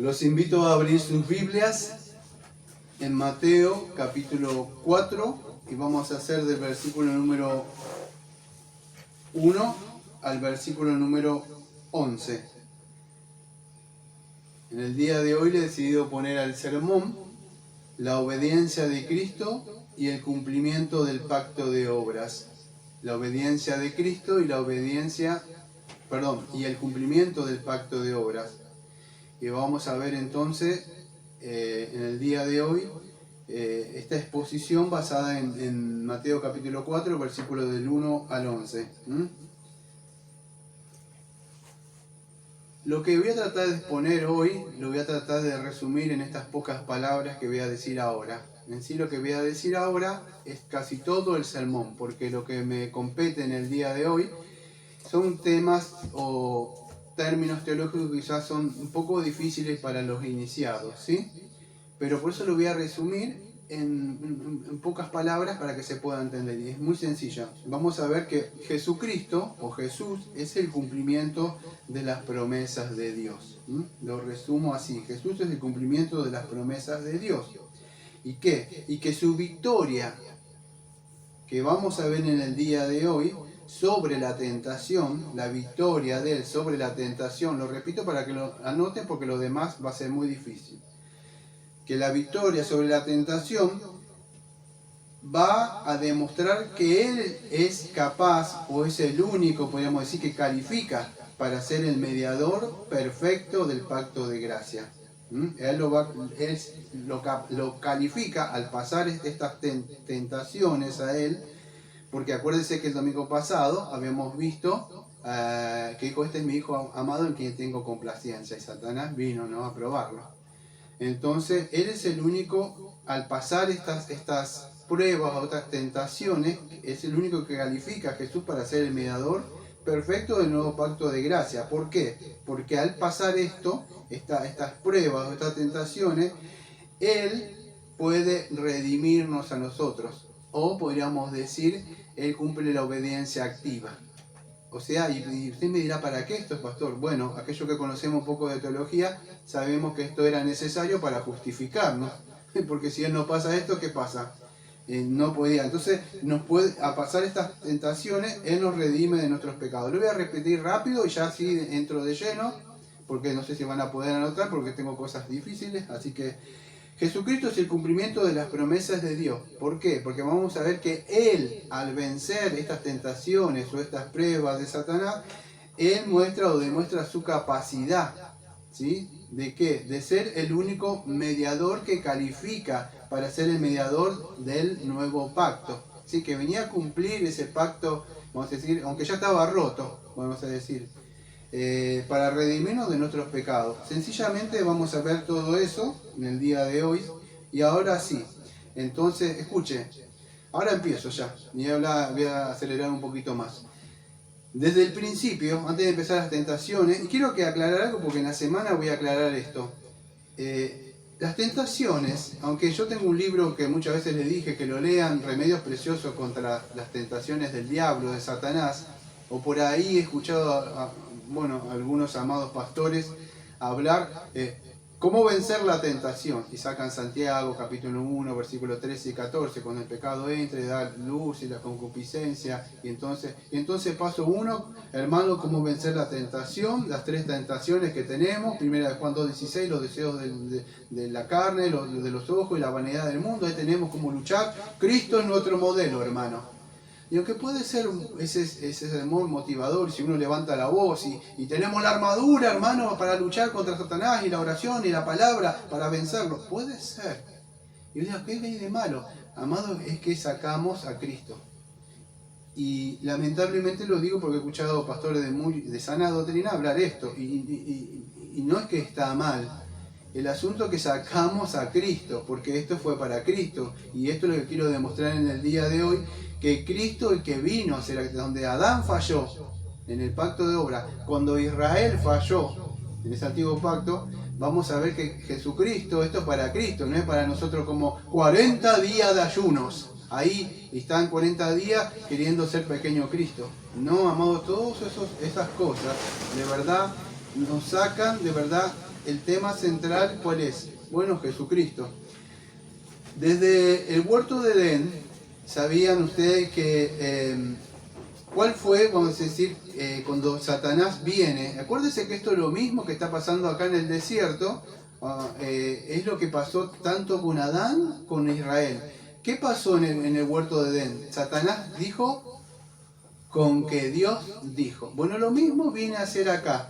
Los invito a abrir sus Biblias en Mateo capítulo 4 y vamos a hacer del versículo número 1 al versículo número 11. En el día de hoy le he decidido poner al sermón la obediencia de Cristo y el cumplimiento del pacto de obras. La obediencia de Cristo y y el cumplimiento del pacto de obras. Y vamos a ver entonces en el día de hoy esta exposición basada en Mateo capítulo 4, versículos del 1 al 11. Lo que voy a tratar de exponer hoy, lo voy a tratar de resumir en estas pocas palabras que voy a decir ahora. En sí lo que voy a decir ahora es casi todo el sermón, porque lo que me compete en el día de hoy son temas o términos teológicos que quizás son un poco difíciles para los iniciados, ¿sí? Pero por eso lo voy a resumir en pocas palabras para que se pueda entender. Y es muy sencilla. Vamos a ver que Jesucristo o Jesús es el cumplimiento de las promesas de Dios. Lo resumo así. Jesús es el cumplimiento de las promesas de Dios. ¿Y qué? Y que su victoria, que vamos a ver en el día de hoy, sobre la tentación, la victoria de Él sobre la tentación, lo repito para que lo anoten porque lo demás va a ser muy difícil, que la victoria sobre la tentación va a demostrar que Él es capaz, o es el único, podríamos decir, que califica para ser el mediador perfecto del pacto de gracia. Él lo califica al pasar estas tentaciones a Él. Porque acuérdense que el domingo pasado habíamos visto que dijo, este es mi hijo amado en quien tengo complacencia, y Satanás vino, ¿no?, a probarlo. Entonces, Él es el único, al pasar estas pruebas o estas tentaciones, es el único que califica a Jesús para ser el mediador perfecto del nuevo pacto de gracia. ¿Por qué? Porque al pasar estas pruebas o estas tentaciones, Él puede redimirnos a nosotros. O podríamos decir, Él cumple la obediencia activa. O sea, y usted me dirá, ¿para qué esto es, pastor? Bueno, aquellos que conocemos un poco de teología, sabemos que esto era necesario para justificarnos. Porque si Él no pasa esto, ¿qué pasa? No podía. Entonces, a pasar estas tentaciones, Él nos redime de nuestros pecados. Lo voy a repetir rápido y ya así entro de lleno, porque no sé si van a poder anotar, porque tengo cosas difíciles, así que Jesucristo es el cumplimiento de las promesas de Dios. ¿Por qué? Porque vamos a ver que Él, al vencer estas tentaciones o estas pruebas de Satanás, Él muestra o demuestra su capacidad, ¿sí? ¿De qué? De ser el único mediador que califica para ser el mediador del nuevo pacto. ¿Sí? Que venía a cumplir ese pacto, vamos a decir, aunque ya estaba roto, vamos a decir, para redimirnos de nuestros pecados. Sencillamente vamos a ver todo eso en el día de hoy. Y ahora sí, entonces escuche, ahora empiezo ya, y voy a acelerar un poquito más. Desde el principio, antes de empezar las tentaciones, y quiero que aclarar algo porque en la semana voy a aclarar esto. Las tentaciones, aunque yo tengo un libro que muchas veces les dije que lo lean, Remedios Preciosos contra las tentaciones del diablo, de Satanás, o por ahí he escuchado algunos amados pastores hablar cómo vencer la tentación, y sacan Santiago capítulo 1 versículos 13 y 14, cuando el pecado entra y da luz y la concupiscencia, y entonces paso 1, hermano, cómo vencer la tentación, las 3 tentaciones que tenemos, primera de Juan 2:16, los deseos de la carne, de los ojos y la vanidad del mundo. Ahí tenemos cómo luchar. Cristo es nuestro modelo, hermano. Y aunque puede ser ese sermón motivador, si uno levanta la voz y tenemos la armadura, hermano, para luchar contra Satanás, y la oración y la palabra para vencerlo, puede ser. Y yo digo, ¿qué hay de malo? Amado, es que sacamos a Cristo. Y lamentablemente lo digo porque he escuchado pastores de sana doctrina hablar esto, y no es que está mal. El asunto es que sacamos a Cristo, porque esto fue para Cristo, y esto es lo que quiero demostrar en el día de hoy, que Cristo, el que vino, donde Adán falló en el pacto de obra, cuando Israel falló en ese antiguo pacto, vamos a ver que Jesucristo, esto es para Cristo, no es para nosotros como 40 días de ayunos. Ahí están 40 días queriendo ser pequeño Cristo. No, amados, todas esas cosas de verdad nos sacan de verdad el tema central, ¿cuál es? Bueno, Jesucristo. Desde el huerto de Edén, sabían ustedes que ¿cuál fue, vamos a decir, cuando Satanás viene? Acuérdense que esto es lo mismo que está pasando acá en el desierto, es lo que pasó tanto con Adán como con Israel. ¿Qué pasó en el huerto de Edén? Satanás dijo con que Dios dijo. Bueno, lo mismo viene a hacer acá.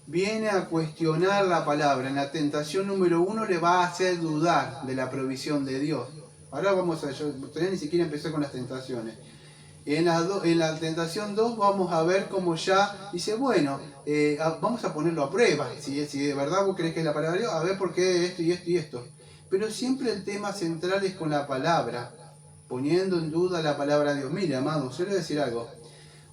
Viene a cuestionar la palabra. En la tentación número 1 le va a hacer dudar de la provisión de Dios. Ahora vamos a ver, yo todavía ni siquiera empecé con las tentaciones. En la tentación 2 vamos a ver cómo ya dice, bueno, vamos a ponerlo a prueba. Si de verdad vos crees que es la palabra de Dios, a ver por qué esto y esto y esto. Pero siempre el tema central es con la palabra, poniendo en duda la palabra de Dios. Mire, amados, yo le voy a decir algo.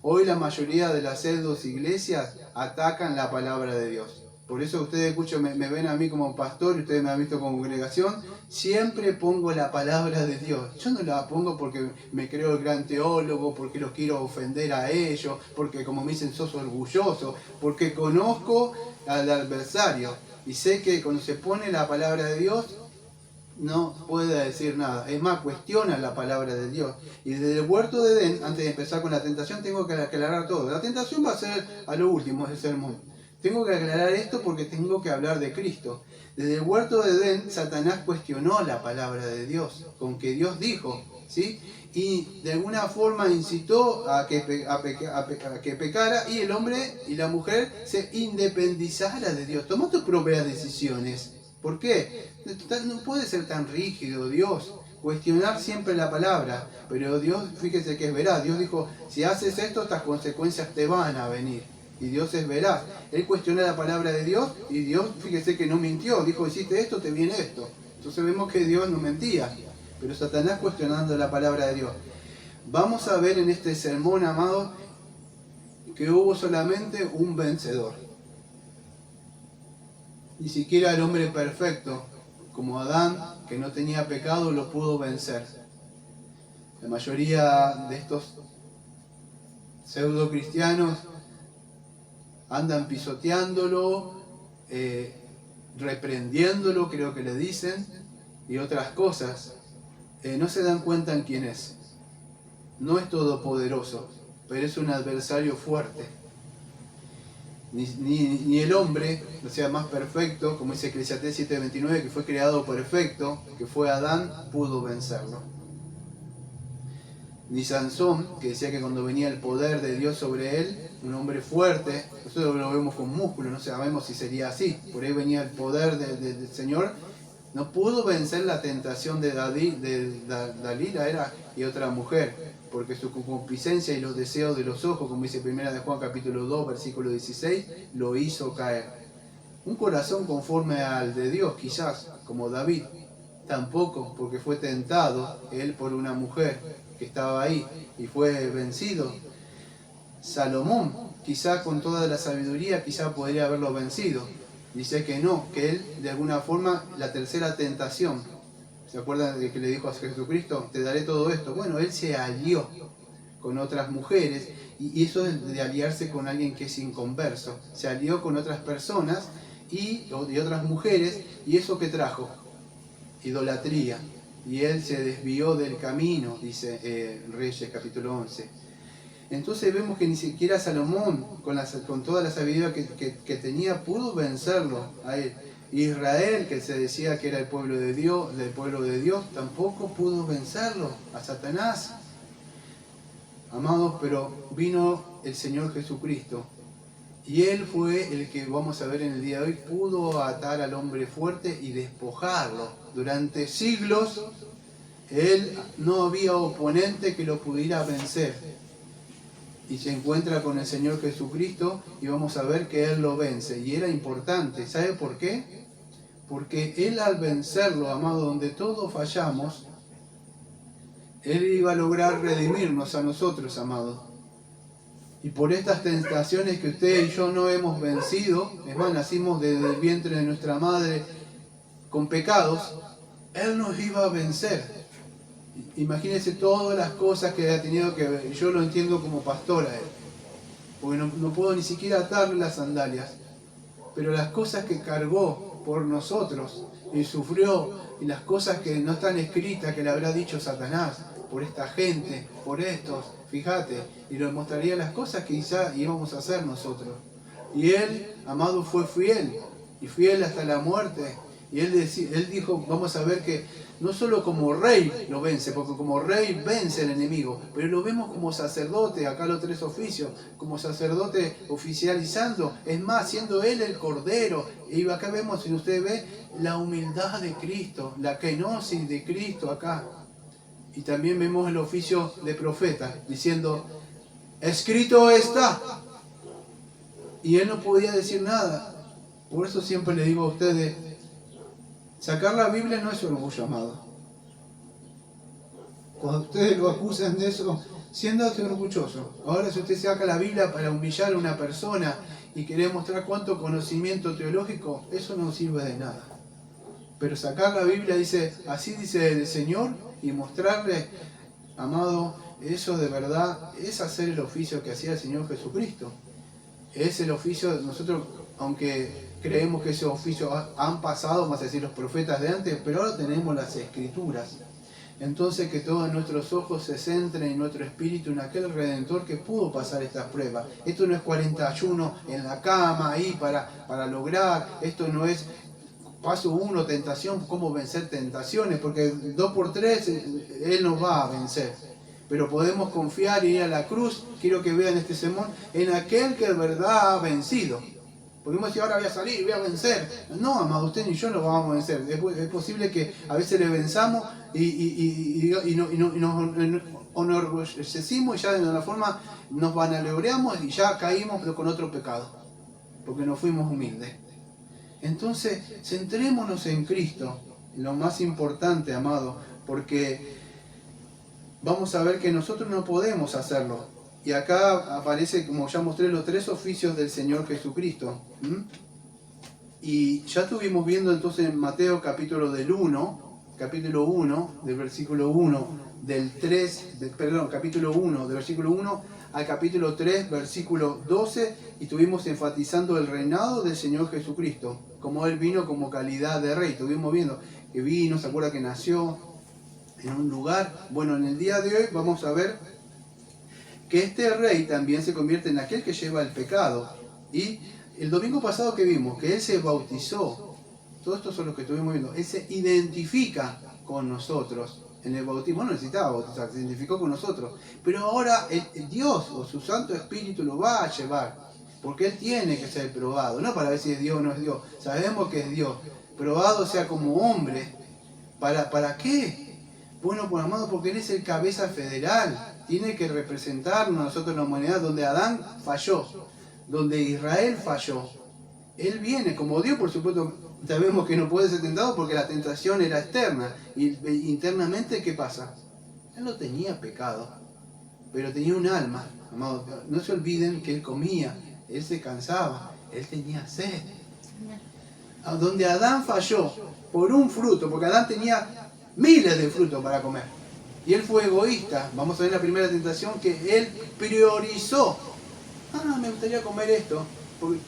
Hoy la mayoría de las pseudos iglesias atacan la palabra de Dios. Por eso ustedes me ven a mí como pastor y ustedes me han visto como congregación. Siempre pongo la palabra de Dios. Yo no la pongo porque me creo el gran teólogo, porque los quiero ofender a ellos, porque como me dicen sos orgulloso, porque conozco al adversario y sé que cuando se pone la palabra de Dios no puede decir nada. Es más, cuestiona la palabra de Dios. Y desde el huerto de Edén, antes de empezar con la tentación, tengo que aclarar todo. La tentación va a ser a lo último del sermón. Tengo que aclarar esto porque tengo que hablar de Cristo. Desde el huerto de Edén, Satanás cuestionó la palabra de Dios, con que Dios dijo, ¿sí? Y de alguna forma incitó a que pecara, y el hombre y la mujer se independizara de Dios. Toma tus propias decisiones. ¿Por qué? No puede ser tan rígido Dios. Cuestionar siempre la palabra. Pero Dios, fíjese que es veraz. Dios dijo, si haces esto, estas consecuencias te van a venir. Y Dios es veraz. Él cuestiona la palabra de Dios y Dios, fíjese que no mintió. Dijo, hiciste esto, te viene esto. Entonces vemos que Dios no mentía. Pero Satanás cuestionando la palabra de Dios. Vamos a ver en este sermón, amado, que hubo solamente un vencedor. Ni siquiera el hombre perfecto, como Adán, que no tenía pecado, lo pudo vencer. La mayoría de estos pseudo cristianos andan pisoteándolo, reprendiéndolo, creo que le dicen, y otras cosas. No se dan cuenta en quién es. No es todopoderoso, pero es un adversario fuerte. Ni el hombre, o sea, más perfecto, como dice Eclesiastés 7:29, que fue creado perfecto, que fue Adán, pudo vencerlo. Ni Sansón, que decía que cuando venía el poder de Dios sobre él, un hombre fuerte, nosotros lo vemos con músculo, no sabemos si sería así, por ahí venía el poder del Señor, no pudo vencer la tentación de Dalila y otra mujer, porque su concupiscencia y los deseos de los ojos, como dice 1 de Juan capítulo 2, versículo 16, lo hizo caer. Un corazón conforme al de Dios, quizás, como David, tampoco, porque fue tentado él por una mujer que estaba ahí y fue vencido. Salomón, quizás con toda la sabiduría, quizás podría haberlo vencido. Dice que no, que él de alguna forma, la tercera tentación, ¿se acuerdan de que le dijo a Jesucristo, te daré todo esto? Bueno, él se alió con otras mujeres, y eso de aliarse con alguien que es inconverso, se alió con otras personas y otras mujeres, y eso que trajo, idolatría, y él se desvió del camino, dice Reyes capítulo 11. Entonces vemos que ni siquiera Salomón, con toda la sabiduría que tenía, pudo vencerlo a él. Israel, que se decía que era el pueblo de Dios, tampoco pudo vencerlo a Satanás. Amados, pero vino el Señor Jesucristo, y Él fue el que, vamos a ver en el día de hoy, pudo atar al hombre fuerte y despojarlo. Durante siglos, Él no había oponente que lo pudiera vencer. Y se encuentra con el Señor Jesucristo y vamos a ver que Él lo vence. Y era importante, ¿sabe por qué? Porque Él, al vencerlo, amado, donde todos fallamos, Él iba a lograr redimirnos a nosotros, amado. Y por estas tentaciones que usted y yo no hemos vencido, es más, nacimos desde el vientre de nuestra madre con pecados, Él nos iba a vencer. Imagínense todas las cosas que ha tenido que ver. Yo lo entiendo como pastor a él, porque no puedo ni siquiera atarle las sandalias, pero las cosas que cargó por nosotros y sufrió y las cosas que no están escritas que le habrá dicho Satanás por esta gente, por estos, fíjate, y nos mostraría las cosas que quizá íbamos a hacer nosotros. Y él, amado, fue fiel, y fiel hasta la muerte. Y él dijo, vamos a ver que no solo como rey lo vence, porque como rey vence al enemigo, pero lo vemos como sacerdote, acá los 3 oficios, como sacerdote oficializando, es más, siendo él el cordero. Y acá vemos, si usted ve, la humildad de Cristo, la kenosis de Cristo acá. Y también vemos el oficio de profeta, diciendo, escrito está. Y él no podía decir nada. Por eso siempre le digo a ustedes, sacar la Biblia no es orgullo, amado. Cuando ustedes lo acusan de eso, siéndose orgulloso. Ahora si usted saca la Biblia para humillar a una persona y quiere mostrar cuánto conocimiento teológico, eso no sirve de nada. Pero sacar la Biblia dice, así dice el Señor, y mostrarle, amado, eso de verdad es hacer el oficio que hacía el Señor Jesucristo. Es el oficio de nosotros, aunque creemos que ese oficio han pasado, más a decir los profetas de antes, pero ahora tenemos las Escrituras. Entonces que todos nuestros ojos se centren en nuestro espíritu, en aquel Redentor que pudo pasar estas pruebas. Esto no es 41 en la cama ahí para lograr, esto no es paso 1, tentación, cómo vencer tentaciones, porque 2 por 3 Él nos va a vencer. Pero podemos confiar y ir a la cruz, quiero que vean este sermón, en aquel que de verdad ha vencido. Podemos decir, ahora voy a salir, voy a vencer. No, amado, usted ni yo no vamos a vencer. Es posible que a veces le venzamos y nos enorgullecimos y ya de una forma nos vanagloriamos y ya caímos, pero con otro pecado, porque no fuimos humildes. Entonces, centrémonos en Cristo, lo más importante, amado, porque vamos a ver que nosotros no podemos hacerlo. Y acá aparece, como ya mostré, los 3 oficios del Señor Jesucristo. Y ya estuvimos viendo entonces en Mateo capítulo 1, del versículo 1, capítulo 1, del versículo 1 al capítulo 3, versículo 12, y estuvimos enfatizando el reinado del Señor Jesucristo, como Él vino como calidad de rey. Estuvimos viendo que vino, se acuerda que nació en un lugar. Bueno, en el día de hoy vamos a ver que este rey también se convierte en aquel que lleva el pecado. Y el domingo pasado que vimos, que Él se bautizó, todo esto son los que estuvimos viendo, Él se identifica con nosotros. En el bautismo no necesitaba bautizar, se identificó con nosotros. Pero ahora el Dios o su Santo Espíritu lo va a llevar, porque Él tiene que ser probado, no para ver si es Dios o no es Dios. Sabemos que es Dios, probado sea como hombre. ¿Para qué? Bueno, pues amado, porque Él es el cabeza federal. Tiene que representarnos a nosotros en la humanidad donde Adán falló, donde Israel falló. Él viene como Dios, por supuesto, sabemos que no puede ser tentado porque la tentación era externa. Y internamente, ¿qué pasa? Él no tenía pecado, pero tenía un alma. Amado, no se olviden que Él comía, Él se cansaba, Él tenía sed. Donde Adán falló por un fruto, porque Adán tenía miles de frutos para comer. Y él fue egoísta. Vamos a ver en la primera tentación que él priorizó. Me gustaría comer esto. Porque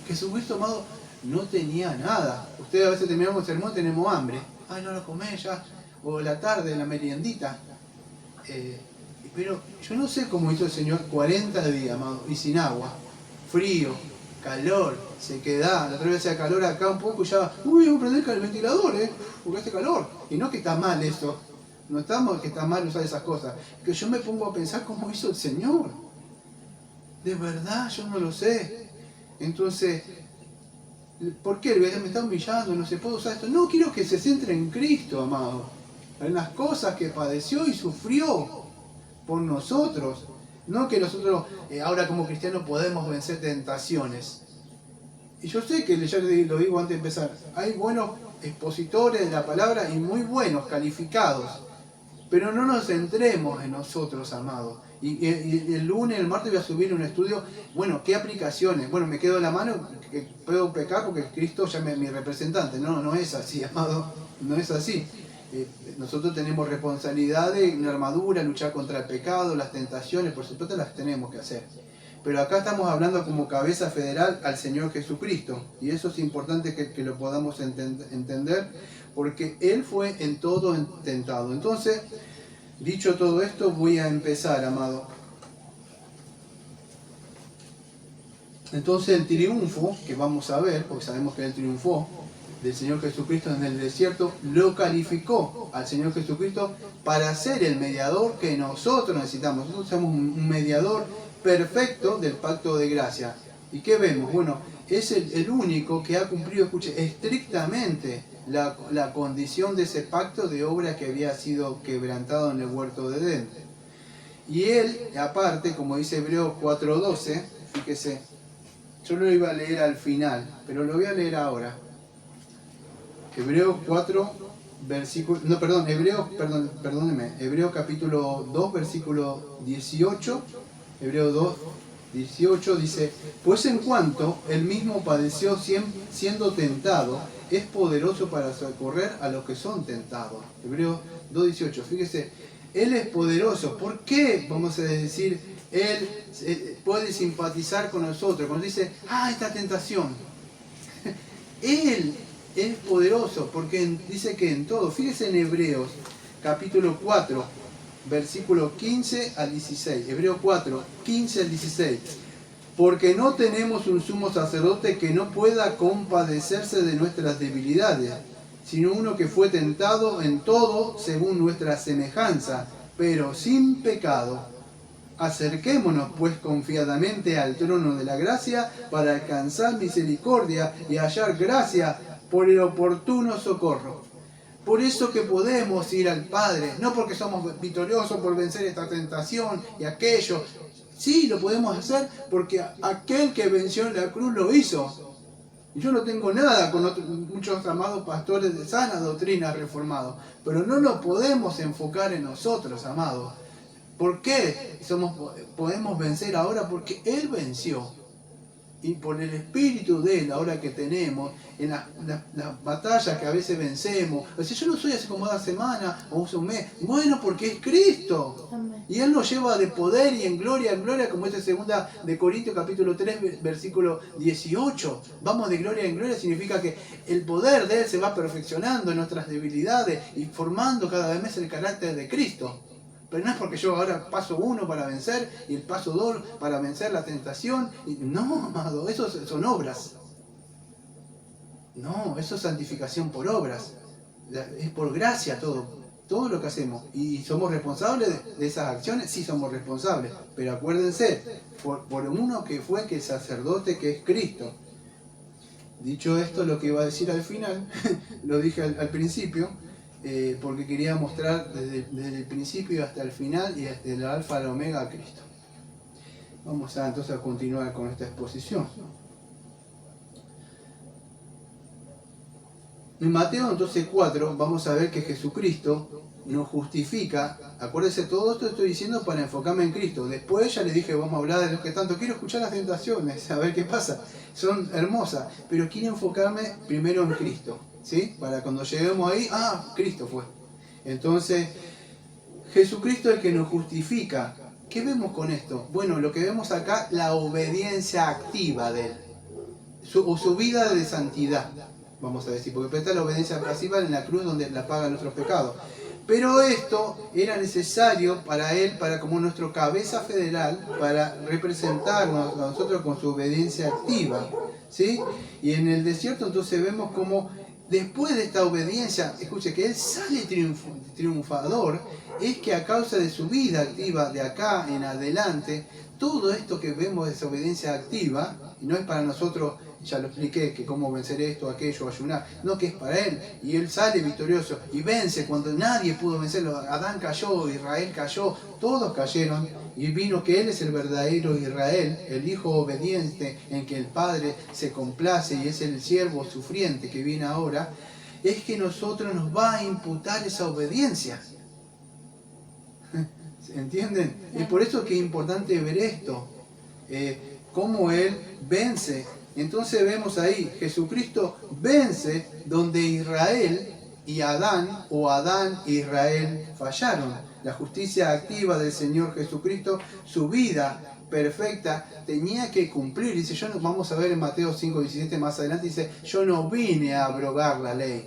Jesucristo, amado, no tenía nada. Ustedes a veces terminamos el sermón, tenemos hambre. No lo comé ya. O la tarde, la meriendita. Pero yo no sé cómo hizo el Señor 40 días, amado, y sin agua. Frío, calor, sequedad. La otra vez hacía calor acá un poco y ya, voy a prender el ventilador, porque hace calor. Y no que está mal eso. No estamos que está mal usar esas cosas. Que yo me pongo a pensar cómo hizo el Señor. De verdad, yo no lo sé. Entonces, ¿por qué? Me está humillando, no se puede usar esto. No, quiero que se centre en Cristo, amado. En las cosas que padeció y sufrió por nosotros. No que nosotros ahora como cristianos podemos vencer tentaciones. Y yo sé que, ya lo digo antes de empezar, hay buenos expositores de la palabra y muy buenos, calificados. Pero no nos centremos en nosotros, amados. Y el lunes, el martes voy a subir un estudio, bueno, ¿qué aplicaciones? Bueno, me quedo en la mano, que puedo pecar porque Cristo ya es mi representante. No es así, amado, no es así. Nosotros tenemos responsabilidad de una armadura, luchar contra el pecado, las tentaciones, por supuesto las tenemos que hacer. pero acá estamos hablando como cabeza federal al Señor Jesucristo. Y eso es importante que lo podamos entender, porque Él fue en todo tentado. Entonces, dicho todo esto, voy a empezar, amado. Entonces el triunfo que vamos a ver, porque sabemos que Él triunfó, del Señor Jesucristo en el desierto, lo calificó al Señor Jesucristo para ser el mediador que nosotros necesitamos. Nosotros somos un mediador perfecto del pacto de gracia. ¿Y qué vemos? Bueno, es el único que ha cumplido, escuche, estrictamente la condición de ese pacto de obra que había sido quebrantado en el huerto de Edén. Y Él, aparte, como dice Hebreos 4:12, fíjese, yo lo iba a leer al final, pero lo voy a leer ahora. Hebreos 4, versículo, no, perdón, Hebreos capítulo 2, versículo 18, Hebreos 2, 18 dice, pues en cuanto él mismo padeció siendo tentado, es poderoso para socorrer a los que son tentados. Hebreos 2, 18, fíjese, él es poderoso. ¿Por qué, vamos a decir, él puede simpatizar con nosotros? Cuando dice, esta tentación, él es poderoso, porque dice que en todo. Fíjese en Hebreos, capítulo 4, versículo 15 al 16. Hebreos 4, 15 al 16. Porque no tenemos un sumo sacerdote que no pueda compadecerse de nuestras debilidades, sino uno que fue tentado en todo según nuestra semejanza, pero sin pecado. Acerquémonos pues confiadamente al trono de la gracia para alcanzar misericordia y hallar gracia por el oportuno socorro. Por eso que podemos ir al Padre, no porque somos victoriosos por vencer esta tentación y aquello. Sí, lo podemos hacer porque aquel que venció en la cruz lo hizo. Yo no tengo nada con muchos amados pastores de sana doctrina reformados, pero no lo podemos enfocar en nosotros, amados. ¿Por qué podemos vencer ahora? Porque Él venció. Y por el Espíritu de Él, ahora que tenemos, en las batallas que a veces vencemos. O sea, yo no soy así como una semana o un mes. Bueno, porque es Cristo. Amén. Y Él nos lleva de poder y en gloria, como es segunda de Corintios capítulo 3, versículo 18. Vamos de gloria en gloria, significa que el poder de Él se va perfeccionando en nuestras debilidades y formando cada vez más el carácter de Cristo. Pero no es porque yo ahora paso 1 para vencer y el paso 2 para vencer la tentación. No, amado, eso son obras. No, eso es santificación por obras. Es por gracia todo lo que hacemos. ¿Y somos responsables de esas acciones? Sí, somos responsables. Pero acuérdense, por uno que fue que el sacerdote que es Cristo. Dicho esto, lo que iba a decir al final, lo dije al principio, porque quería mostrar desde el principio hasta el final y desde el alfa al omega a Cristo. Vamos entonces a continuar con esta exposición. En Mateo entonces 4 vamos a ver que Jesucristo nos justifica. Acuérdense, todo esto estoy diciendo para enfocarme en Cristo. Después ya le dije, vamos a hablar de los que tanto quiero escuchar las tentaciones, a ver qué pasa. Son hermosas, pero quiero enfocarme primero en Cristo, ¿sí? Para cuando lleguemos ahí, Cristo fue. Entonces, Jesucristo es el que nos justifica. ¿Qué vemos con esto? Bueno, lo que vemos acá, la obediencia activa de Él. Su vida de santidad, vamos a decir, porque está la obediencia pasiva en la cruz donde la paga nuestros pecados. Pero esto era necesario para Él, como nuestro cabeza federal, para representarnos a nosotros con su obediencia activa, ¿sí? Y en el desierto entonces vemos como después de esta obediencia, escuche, que Él sale triunfador, es que a causa de su vida activa de acá en adelante, todo esto que vemos de esa obediencia activa, y no es para nosotros, ya lo expliqué, que cómo vencer esto, aquello, ayunar, no, que es para Él, y Él sale victorioso y vence cuando nadie pudo vencerlo. Adán cayó, Israel cayó, todos cayeron, y vino que Él es el verdadero Israel, el Hijo obediente en que el Padre se complace y es el siervo sufriente que viene ahora. Es que nosotros nos va a imputar esa obediencia. ¿Entienden? Y por eso que es importante ver esto, cómo Él vence. Entonces vemos ahí, Jesucristo vence donde Israel y Adán, o Adán e Israel fallaron. la justicia activa del Señor Jesucristo, su vida perfecta, tenía que cumplir. Dice, yo no, vamos a ver en Mateo 5:17 más adelante, dice, yo no vine a abrogar la ley,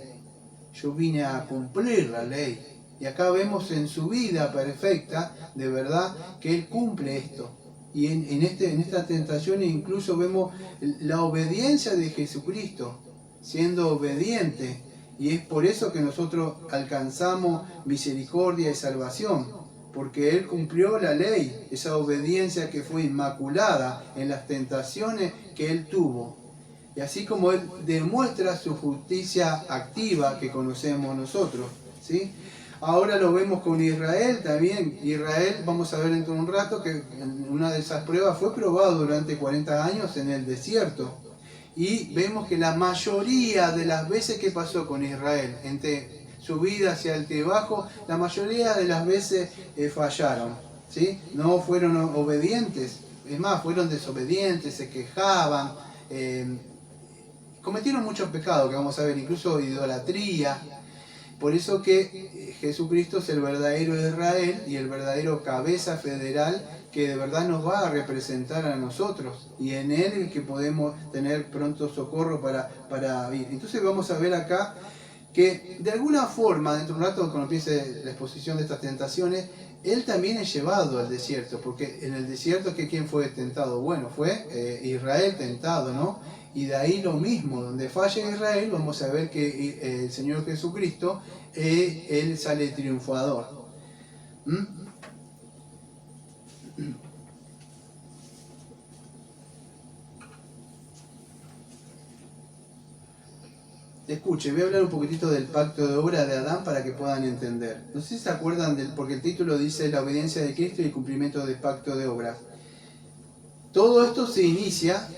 yo vine a cumplir la ley. Y acá vemos en su vida perfecta, de verdad, que Él cumple esto. Y en esta tentación incluso vemos la obediencia de Jesucristo, siendo obediente. Y es por eso que nosotros alcanzamos misericordia y salvación, porque Él cumplió la ley, esa obediencia que fue inmaculada en las tentaciones que Él tuvo. Y así como Él demuestra su justicia activa que conocemos nosotros, ¿sí? Ahora lo vemos con Israel también. Israel, vamos a ver dentro de un rato que en una de esas pruebas fue probado durante 40 años en el desierto. Y vemos que la mayoría de las veces que pasó con Israel, entre subida hacia el altibajo, la mayoría de las veces fallaron, ¿sí? No fueron obedientes, es más, fueron desobedientes, se quejaban, cometieron muchos pecados que vamos a ver, incluso idolatría. Por eso que Jesucristo es el verdadero Israel y el verdadero cabeza federal que de verdad nos va a representar a nosotros. Y en Él es que podemos tener pronto socorro para vivir. Entonces vamos a ver acá que de alguna forma, dentro de un rato cuando empiece la exposición de estas tentaciones, Él también es llevado al desierto. Porque en el desierto, ¿quién fue tentado? Bueno, fue Israel tentado, ¿no? Y de ahí lo mismo, donde falla Israel, vamos a ver que el Señor Jesucristo, Él sale triunfador. Escuche, voy a hablar un poquitito del pacto de obra de Adán para que puedan entender. No sé si se acuerdan porque el título dice la obediencia de Cristo y el cumplimiento del pacto de obra. Todo esto se inicia,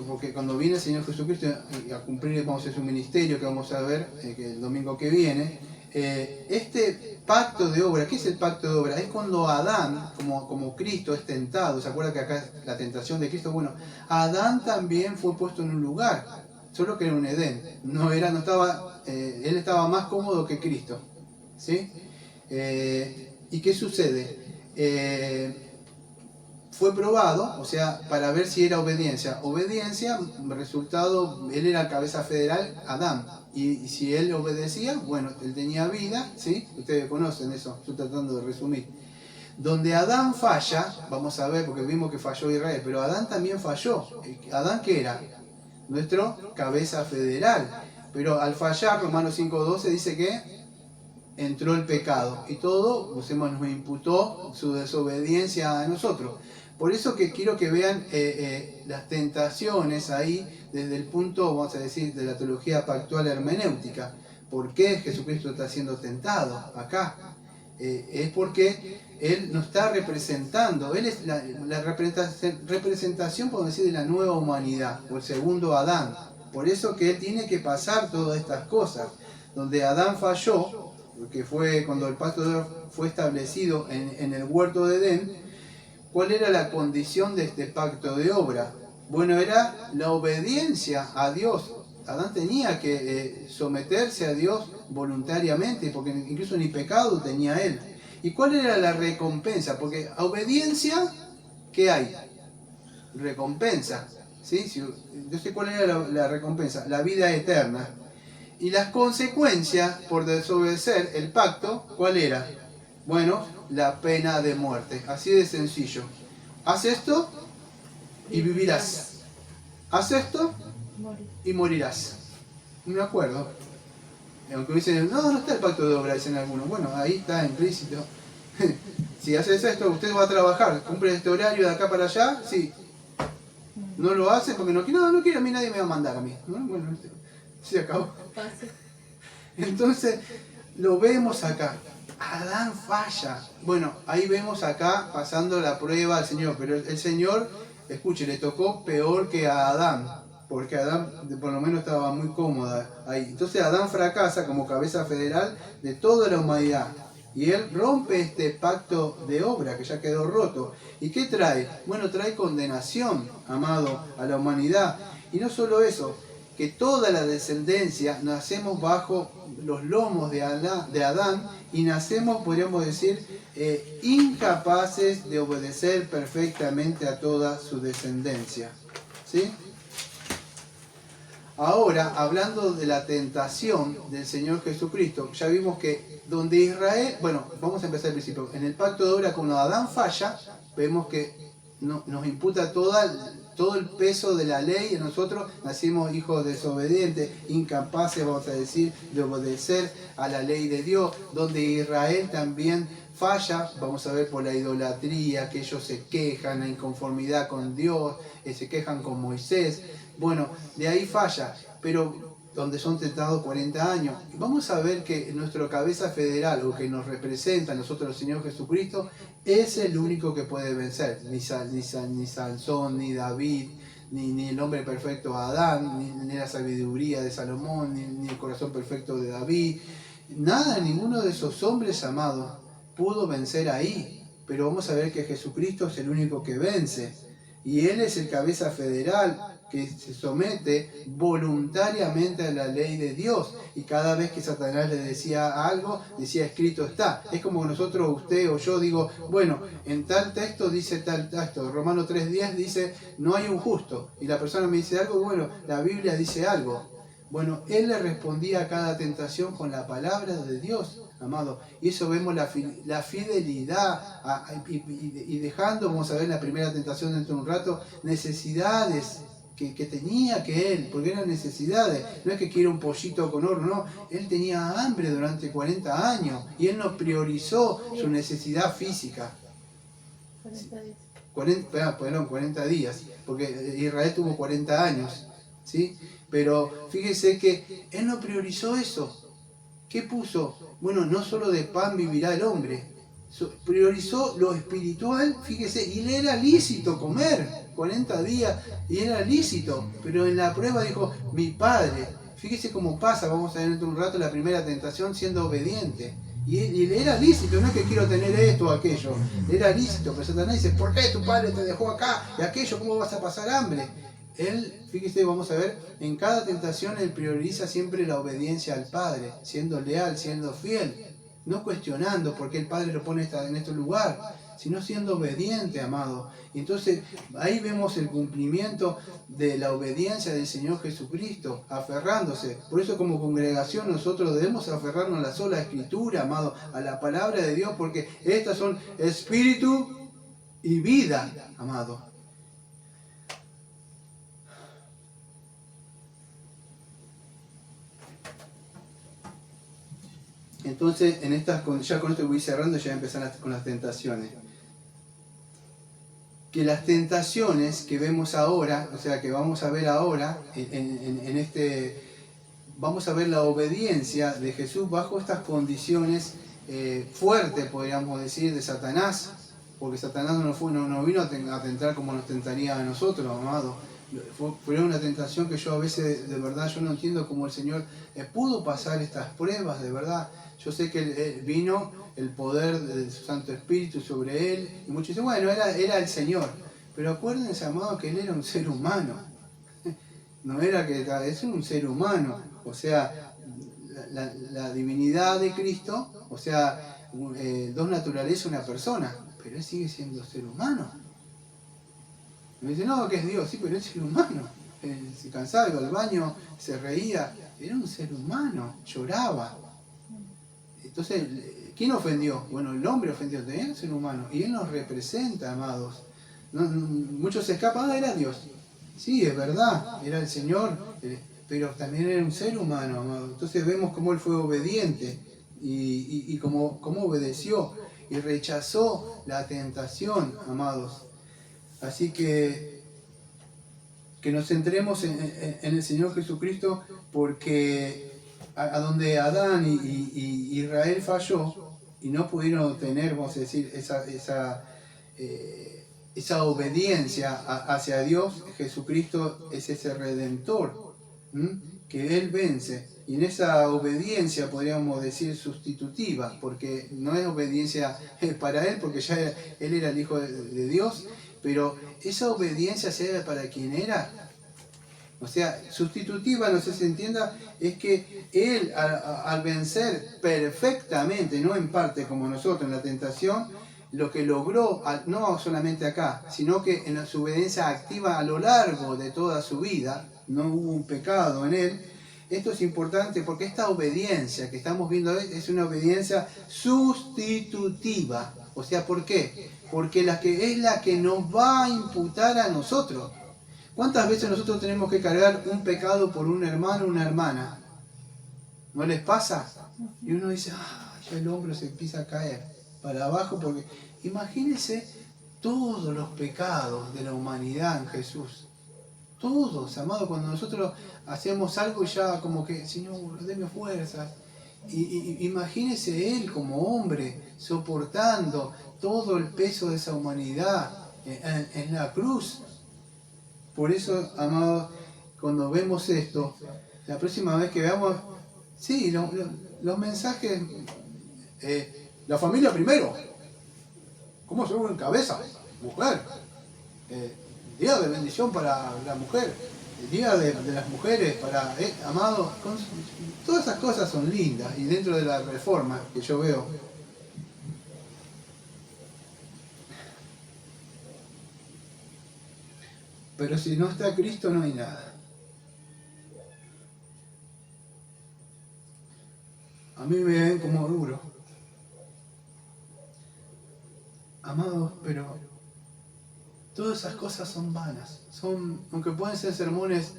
porque cuando viene el Señor Jesucristo a cumplir, vamos a hacer su ministerio, que vamos a ver que el domingo que viene, este pacto de obra, ¿qué es el pacto de obra? Es cuando Adán, como Cristo es tentado. ¿Se acuerda que acá es la tentación de Cristo? Bueno, Adán también fue puesto en un lugar, solo que era un Edén. Él estaba más cómodo que Cristo, ¿sí? ¿Y qué sucede? Fue probado, o sea, para ver si era obediencia. Obediencia, resultado, él era cabeza federal, Adán. Y si él obedecía, bueno, él tenía vida, ¿sí? Ustedes conocen eso, estoy tratando de resumir. Donde Adán falla, vamos a ver, porque vimos que falló Israel, pero Adán también falló. ¿Adán qué era? Nuestro cabeza federal. Pero al fallar, Romanos 5:12 dice que entró el pecado. Y todo, nos imputó su desobediencia a nosotros. Por eso que quiero que vean las tentaciones ahí desde el punto, vamos a decir, de la teología pactual hermenéutica. ¿Por qué Jesucristo está siendo tentado acá? Es porque Él nos está representando. Él es la representación, podemos decir, de la nueva humanidad, o el segundo Adán. Por eso que Él tiene que pasar todas estas cosas. Donde Adán falló, que fue cuando el pacto fue establecido en el huerto de Edén, ¿cuál era la condición de este pacto de obra? Bueno, era la obediencia a Dios. Adán tenía que someterse a Dios voluntariamente, porque incluso ni pecado tenía él. ¿Y cuál era la recompensa? Porque a obediencia, ¿qué hay? Recompensa. ¿Sí? Yo sé cuál era la recompensa, la vida eterna. Y las consecuencias por desobedecer el pacto, ¿cuál era? Bueno, la pena de muerte. Así de sencillo. Haz esto y vivirás. Haz esto y morirás. No me acuerdo. Aunque dicen, no está el pacto de obra, dicen algunos. Bueno, ahí está implícito. Si haces esto, usted va a trabajar. Cumple este horario de acá para allá, sí. No lo hace porque no quiere, a mí nadie me va a mandar a mí. Bueno, se acabó. Entonces, lo vemos acá. Adán falla. Bueno, ahí vemos acá pasando la prueba al Señor. Pero el Señor, escuche, le tocó peor que a Adán. Porque Adán por lo menos estaba muy cómoda ahí. Entonces Adán fracasa como cabeza federal de toda la humanidad. Y él rompe este pacto de obra que ya quedó roto. ¿Y qué trae? Bueno, trae condenación, amado, a la humanidad. Y no solo eso, que toda la descendencia nacemos bajo los lomos de Adán y nacemos, podríamos decir, incapaces de obedecer perfectamente a toda su descendencia. ¿Sí? Ahora, hablando de la tentación del Señor Jesucristo, ya vimos que donde Israel, bueno, vamos a empezar al principio, en el pacto de obra cuando Adán falla, vemos que nos imputa todo el peso de la ley y nosotros nacimos hijos desobedientes, incapaces, vamos a decir, de obedecer a la ley de Dios, donde Israel también falla, vamos a ver por la idolatría, que ellos se quejan, la inconformidad con Dios, se quejan con Moisés. Bueno, de ahí falla, pero donde son tentados 40 años. Vamos a ver que nuestro cabeza federal, o que nos representa a nosotros el Señor Jesucristo, es el único que puede vencer. Ni Sansón, ni David, ni el hombre perfecto Adán, ni la sabiduría de Salomón, ni el corazón perfecto de David. Nada, ninguno de esos hombres amados pudo vencer ahí. Pero vamos a ver que Jesucristo es el único que vence. Y Él es el cabeza federal, que se somete voluntariamente a la ley de Dios. Y cada vez que Satanás le decía algo, decía escrito está. Es como nosotros, usted o yo, digo, bueno, en tal texto dice tal texto. Romanos 3:10 dice, no hay un justo. Y la persona me dice algo, bueno, la Biblia dice algo. Bueno, Él le respondía a cada tentación con la palabra de Dios, amado. Y eso vemos la fidelidad y dejando, vamos a ver la primera tentación dentro de un rato, necesidades que tenía que él, porque eran necesidades, no es que quiera un pollito con horno, no, él tenía hambre durante 40 años y él no priorizó su necesidad física. 40 días, porque Israel tuvo 40 años, ¿sí? Pero fíjese que él no priorizó eso. ¿Qué puso? Bueno, no solo de pan vivirá el hombre. Priorizó lo espiritual, fíjese, y le era lícito comer 40 días, y era lícito, pero en la prueba dijo, mi padre, fíjese cómo pasa, vamos a ver dentro de un rato la primera tentación siendo obediente, y le era lícito, no es que quiero tener esto o aquello, le era lícito, pero Satanás dice, ¿por qué tu padre te dejó acá? Y aquello, ¿cómo vas a pasar hambre? Él, fíjese, vamos a ver, en cada tentación él prioriza siempre la obediencia al Padre, siendo leal, siendo fiel, no cuestionando por qué el Padre lo pone en este lugar, sino siendo obediente, amado. Y entonces ahí vemos el cumplimiento de la obediencia del Señor Jesucristo, aferrándose. Por eso como congregación nosotros debemos aferrarnos a la sola Escritura, amado, a la palabra de Dios, porque estas son espíritu y vida, amado. Entonces, ya con esto voy cerrando, ya voy a empezar con las tentaciones. Que las tentaciones que vemos ahora, o sea, que vamos a ver ahora, vamos a ver la obediencia de Jesús bajo estas condiciones fuertes, podríamos decir, de Satanás, porque Satanás no vino a tentar como nos tentaría a nosotros, amados. Fue una tentación que yo a veces, de verdad, yo no entiendo cómo el Señor pudo pasar estas pruebas, de verdad. Yo sé que vino el poder de su Santo Espíritu sobre él, y muchos dicen, bueno, era el Señor. Pero acuérdense, amado, que él era un ser humano. No era que es un ser humano. O sea, la divinidad de Cristo, o sea, dos naturalezas, una persona, pero él sigue siendo ser humano. Me dice, no, que es Dios, sí, pero es ser humano. Se cansaba, iba al baño, se reía, era un ser humano, lloraba. Entonces, ¿quién ofendió? Bueno, el hombre ofendió, era un ser humano, y él nos representa, amados. Muchos se escapan, era Dios. Sí, es verdad, era el Señor, pero también era un ser humano, amado. Entonces vemos cómo él fue obediente y cómo obedeció y rechazó la tentación, amados. Así que nos centremos en el Señor Jesucristo, porque a donde Adán y Israel falló y no pudieron tener, vamos a decir, esa obediencia hacia Dios, Jesucristo es ese Redentor, que Él vence. Y en esa obediencia podríamos decir sustitutiva, porque no es obediencia para Él, porque ya Él era el Hijo de Dios, pero esa obediencia se debe para quien era O sea, sustitutiva, no sé si se entienda, es que él al vencer perfectamente, no en parte como nosotros en la tentación, lo que logró, no solamente acá, sino que en su obediencia activa a lo largo de toda su vida, no hubo un pecado en él. Esto es importante porque esta obediencia que estamos viendo hoy es una obediencia sustitutiva. O sea, ¿por qué? Porque es la que nos va a imputar a nosotros. ¿Cuántas veces nosotros tenemos que cargar un pecado por un hermano o una hermana? ¿No les pasa? Y uno dice, ya el hombro se empieza a caer para abajo, porque imagínense todos los pecados de la humanidad en Jesús. Todos, amados, cuando nosotros hacemos algo ya como que, Señor, deme fuerzas. Y imagínese Él como hombre soportando todo el peso de esa humanidad en la cruz. Por eso, amados, cuando vemos esto, la próxima vez que veamos, sí, los mensajes, la familia primero, ¿cómo se en cabeza? Mujer, día de bendición para la mujer, el día de las mujeres, para, amados, todas esas cosas son lindas y dentro de la reforma que yo veo. Pero si no está Cristo no hay nada. A mí me ven como duro. Amados, pero todas esas cosas son vanas. Aunque pueden ser sermones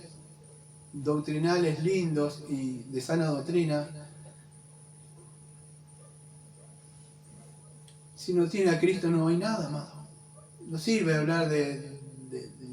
doctrinales lindos y de sana doctrina, si no tiene a Cristo no hay nada, amado. No sirve hablar de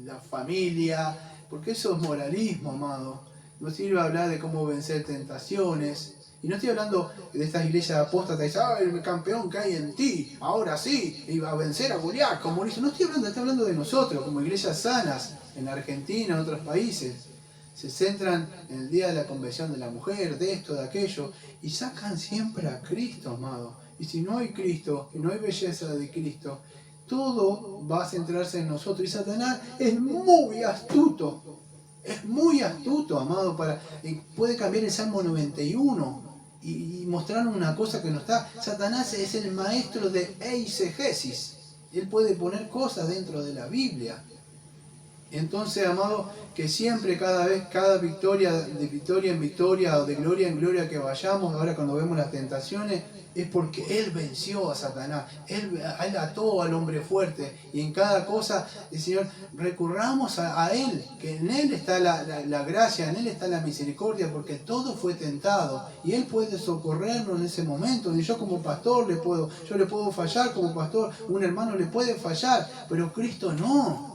la familia, porque eso es moralismo, amado. No sirve hablar de cómo vencer tentaciones. Y no estoy hablando de estas iglesias apóstatas, el campeón que hay en ti, ahora sí, iba a vencer a Goliat, como dice. No estoy hablando de nosotros, como iglesias sanas, en Argentina, en otros países. Se centran en el día de la conversión de la mujer, de esto, de aquello, y sacan siempre a Cristo, amado. Y si no hay Cristo, y no hay belleza de Cristo, todo va a centrarse en nosotros. Y Satanás es muy astuto, amado, puede cambiar el Salmo 91 y mostrarnos una cosa que no está. Satanás es el maestro de eisegesis. Él puede poner cosas dentro de la Biblia. Entonces, amado, que siempre, cada victoria, de victoria en victoria o de gloria en gloria que vayamos, ahora cuando vemos las tentaciones, es porque Él venció a Satanás. Él ató al hombre fuerte. Y en cada cosa, el Señor, recurramos a Él, que en Él está la gracia, en Él está la misericordia, porque todo fue tentado. Y Él puede socorrernos en ese momento. Y yo como pastor yo le puedo fallar como pastor, un hermano le puede fallar, pero Cristo no.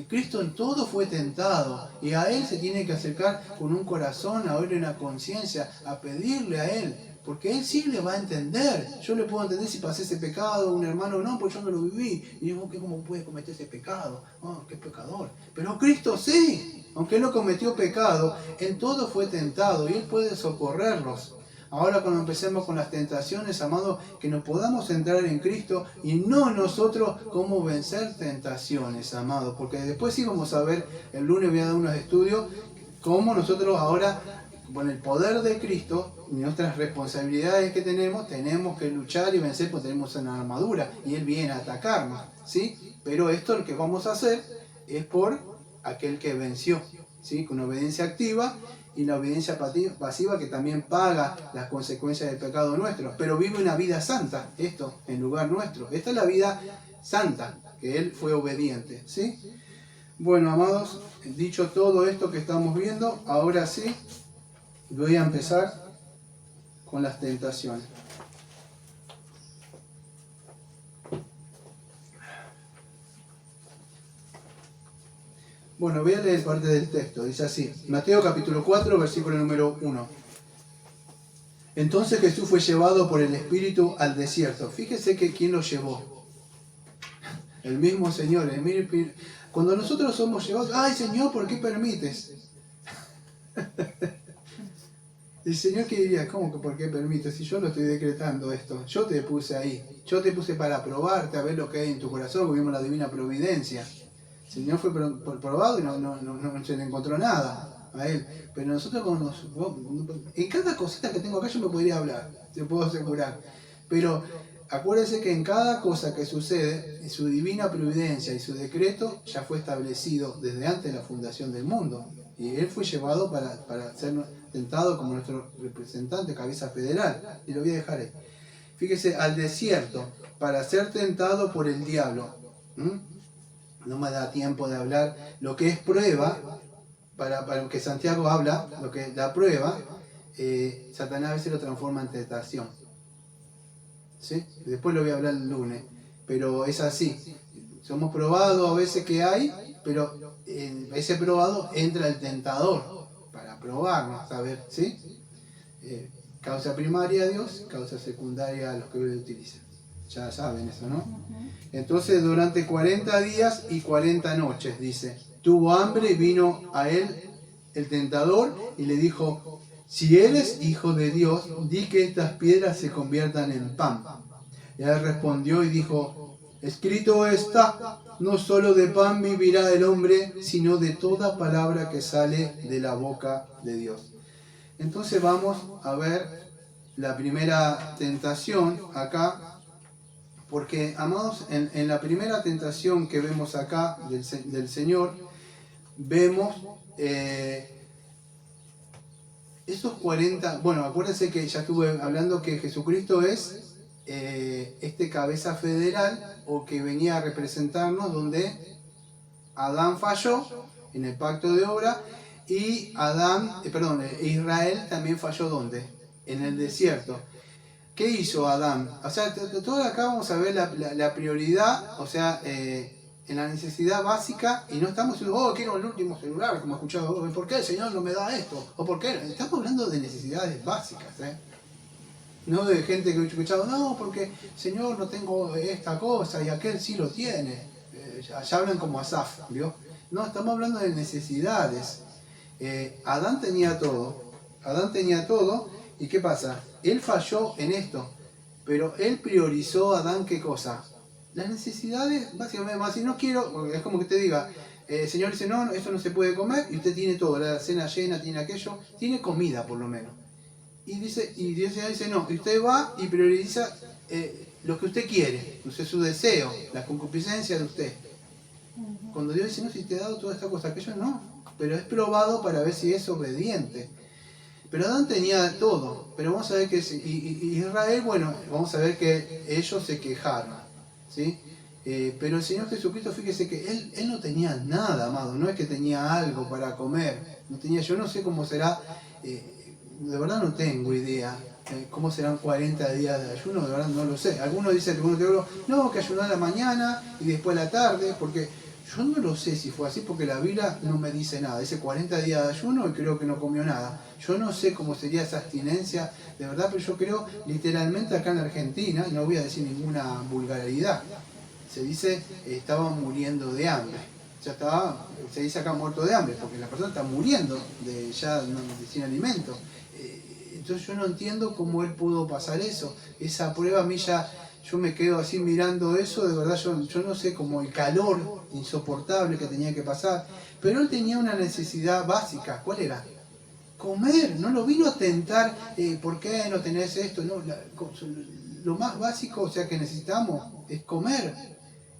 Cristo en todo fue tentado y a Él se tiene que acercar con un corazón, a oírle una conciencia, a pedirle a Él, porque Él sí le va a entender. Yo le puedo entender si pasé ese pecado, un hermano no, pues yo no lo viví. Y digo, ¿cómo puede cometer ese pecado? ¡Qué pecador! Pero Cristo sí, aunque Él no cometió pecado, en todo fue tentado y Él puede socorrerlos. Ahora cuando empecemos con las tentaciones, amados, que nos podamos centrar en Cristo y no nosotros cómo vencer tentaciones, amados. Porque después sí vamos a ver, el lunes voy a dar unos estudios, cómo nosotros ahora, con el poder de Cristo y nuestras responsabilidades que tenemos que luchar y vencer porque tenemos una armadura y Él viene a atacarnos, ¿sí? Pero esto lo que vamos a hacer es por aquel que venció, ¿sí? Con obediencia activa y la obediencia pasiva que también paga las consecuencias del pecado nuestro, pero vive una vida santa, esto en lugar nuestro. Esta es la vida santa, que Él fue obediente, ¿sí? Bueno, amados, dicho todo esto que estamos viendo, ahora sí voy a empezar con las tentaciones. Bueno, voy a leer parte del texto, dice así, Mateo capítulo 4, versículo número 1. Entonces Jesús fue llevado por el Espíritu al desierto. Fíjese que ¿quién lo llevó? El mismo Señor. Cuando nosotros somos llevados, ¡ay Señor, ¿por qué permites? El Señor que diría, ¿cómo que por qué permites? Si yo lo estoy decretando esto, yo te puse ahí, yo te puse para probarte, a ver lo que hay en tu corazón, vivimos la divina providencia. El Señor fue probado y no se le encontró nada. a Él. Pero nosotros en cada cosita que tengo acá yo me podría hablar, te puedo asegurar. Pero acuérdense que en cada cosa que sucede, su divina providencia y su decreto ya fue establecido desde antes de la fundación del mundo. Y Él fue llevado para ser tentado como nuestro representante, cabeza federal. Y lo voy a dejar ahí. Fíjese, al desierto, para ser tentado por el diablo. No me da tiempo de hablar lo que es prueba, para lo que Santiago habla, lo que la prueba, Satanás a veces lo transforma en tentación. ¿Sí? Después lo voy a hablar el lunes, pero es así. Somos probados a veces que hay, pero en ese probado entra el tentador para probarnos, a ver, ¿sí? Causa primaria a Dios, causa secundaria a los que lo utilizan. Ya saben eso, ¿no? Entonces durante 40 días y 40 noches, dice, tuvo hambre y vino a él el tentador y le dijo, si eres hijo de Dios, di que estas piedras se conviertan en pan. Y él respondió y dijo, escrito está, no solo de pan vivirá el hombre, sino de toda palabra que sale de la boca de Dios. Entonces vamos a ver la primera tentación acá, porque, amados, en la primera tentación que vemos acá del Señor, vemos esos 40, bueno, acuérdense que ya estuve hablando que Jesucristo es este cabeza federal, o que venía a representarnos, donde Adán falló en el pacto de obra, y Israel también falló, ¿dónde? En el desierto. ¿Qué hizo Adán? O sea, todo acá vamos a ver la prioridad, o sea, en la necesidad básica, y no estamos diciendo, oh, quiero el último celular, como he escuchado, ¿por qué el Señor no me da esto? ¿O por qué? Estamos hablando de necesidades básicas, no de gente que he escuchado, no, porque Señor, no tengo esta cosa y aquel sí lo tiene. Ya hablan como Asaf, ¿vio? No, estamos hablando de necesidades. Adán tenía todo, ¿y qué pasa? Él falló en esto, pero él priorizó a Adán, ¿qué cosa? Las necesidades, básicamente, más si no quiero, es como que te diga, el Señor dice, no, esto no se puede comer, y usted tiene todo, la cena llena, tiene aquello, tiene comida por lo menos. Y Dios dice, no, y usted va y prioriza lo que usted quiere, su deseo, la concupiscencia de usted. Cuando Dios dice, no, si te he dado toda esta cosa, aquello no, pero es probado para ver si es obediente. Pero Adán tenía todo, pero vamos a ver que Israel, bueno, vamos a ver que ellos se quejaron, ¿sí? Pero el Señor Jesucristo, fíjese que Él no tenía nada, amado, no es que tenía algo para comer, no tenía, yo no sé cómo será, de verdad no tengo idea cómo serán 40 días de ayuno, de verdad no lo sé. Algunos dicen, no, que ayunar a la mañana y después a la tarde, porque yo no lo sé si fue así, porque la Biblia no me dice nada. Dice 40 días de ayuno y creo que no comió nada. Yo no sé cómo sería esa abstinencia, de verdad, pero yo creo literalmente acá en Argentina, y no voy a decir ninguna vulgaridad, se dice estaban muriendo de hambre. Se dice acá muerto de hambre, porque la persona está muriendo sin alimento. Entonces yo no entiendo cómo él pudo pasar eso. Esa prueba a mí yo me quedo así mirando eso, de verdad yo no sé, como el calor insoportable que tenía que pasar. Pero él tenía una necesidad básica. ¿Cuál era? Comer. No lo vino a tentar, ¿por qué no tenés esto? No, lo más básico, o sea, que necesitamos es comer.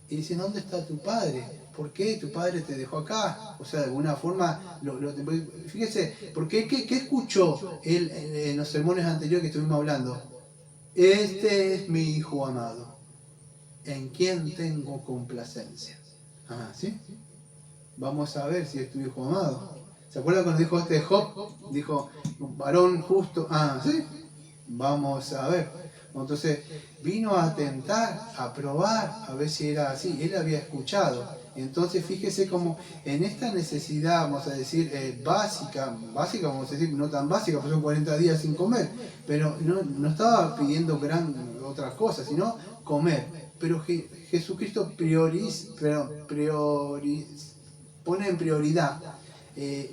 Y dice, ¿dónde está tu padre? ¿Por qué tu padre te dejó acá? O sea, de alguna forma, fíjese, porque ¿qué escuchó él en los sermones anteriores que estuvimos hablando? Este es mi hijo amado, en quien tengo complacencia. Ah, ¿sí? Vamos a ver si es tu hijo amado. ¿Se acuerdan cuando dijo Job? Dijo, varón justo. Ah, ¿sí? Vamos a ver. Entonces vino a tentar, a probar, a ver si era así. Él había escuchado. Entonces fíjese como en esta necesidad, vamos a decir, básica, vamos a decir, no tan básica, porque son 40 días sin comer, pero no estaba pidiendo otras cosas, sino comer. Pero Jesucristo pone en prioridad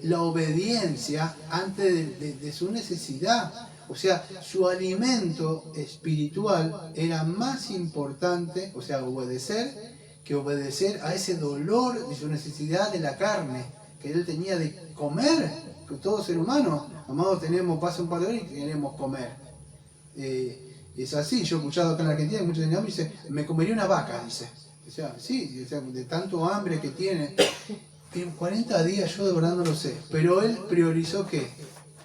la obediencia antes de su necesidad. O sea, su alimento espiritual era más importante, o sea, obedecer, que obedecer a ese dolor de su necesidad de la carne, que él tenía de comer, que todo ser humano, amados, pasa un par de horas y queremos comer. Es así, yo he escuchado acá en la Argentina, muchos niños dicen, me comería una vaca, dice. O sea, sí, o sea, de tanto hambre que tiene. En 40 días yo de verdad no lo sé, pero él priorizó ¿qué?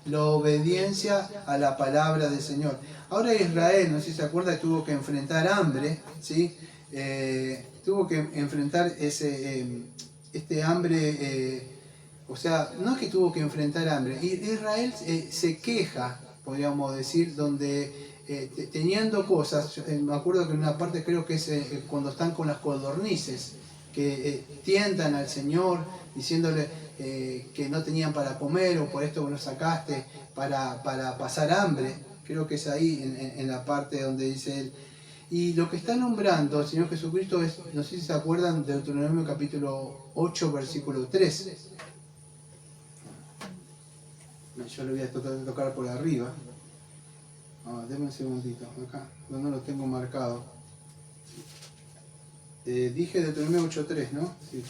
La obediencia a la palabra del Señor. Ahora Israel, no sé si se acuerda, tuvo que enfrentar hambre, ¿sí? Tuvo que enfrentar este hambre, o sea, no es que tuvo que enfrentar hambre, Israel se queja, podríamos decir, donde teniendo cosas, me acuerdo que en una parte creo que es cuando están con las codornices, que tientan al Señor diciéndole que no tenían para comer o por esto que nos sacaste para pasar hambre. Creo que es ahí en la parte donde dice él. Y lo que está nombrando el Señor Jesucristo es, no sé si se acuerdan, de Deuteronomio capítulo 8, versículo 3. Yo lo voy a tocar por arriba. Denme un segundito, acá, no lo tengo marcado. Dije Deuteronomio 8.3, ¿no? Sí.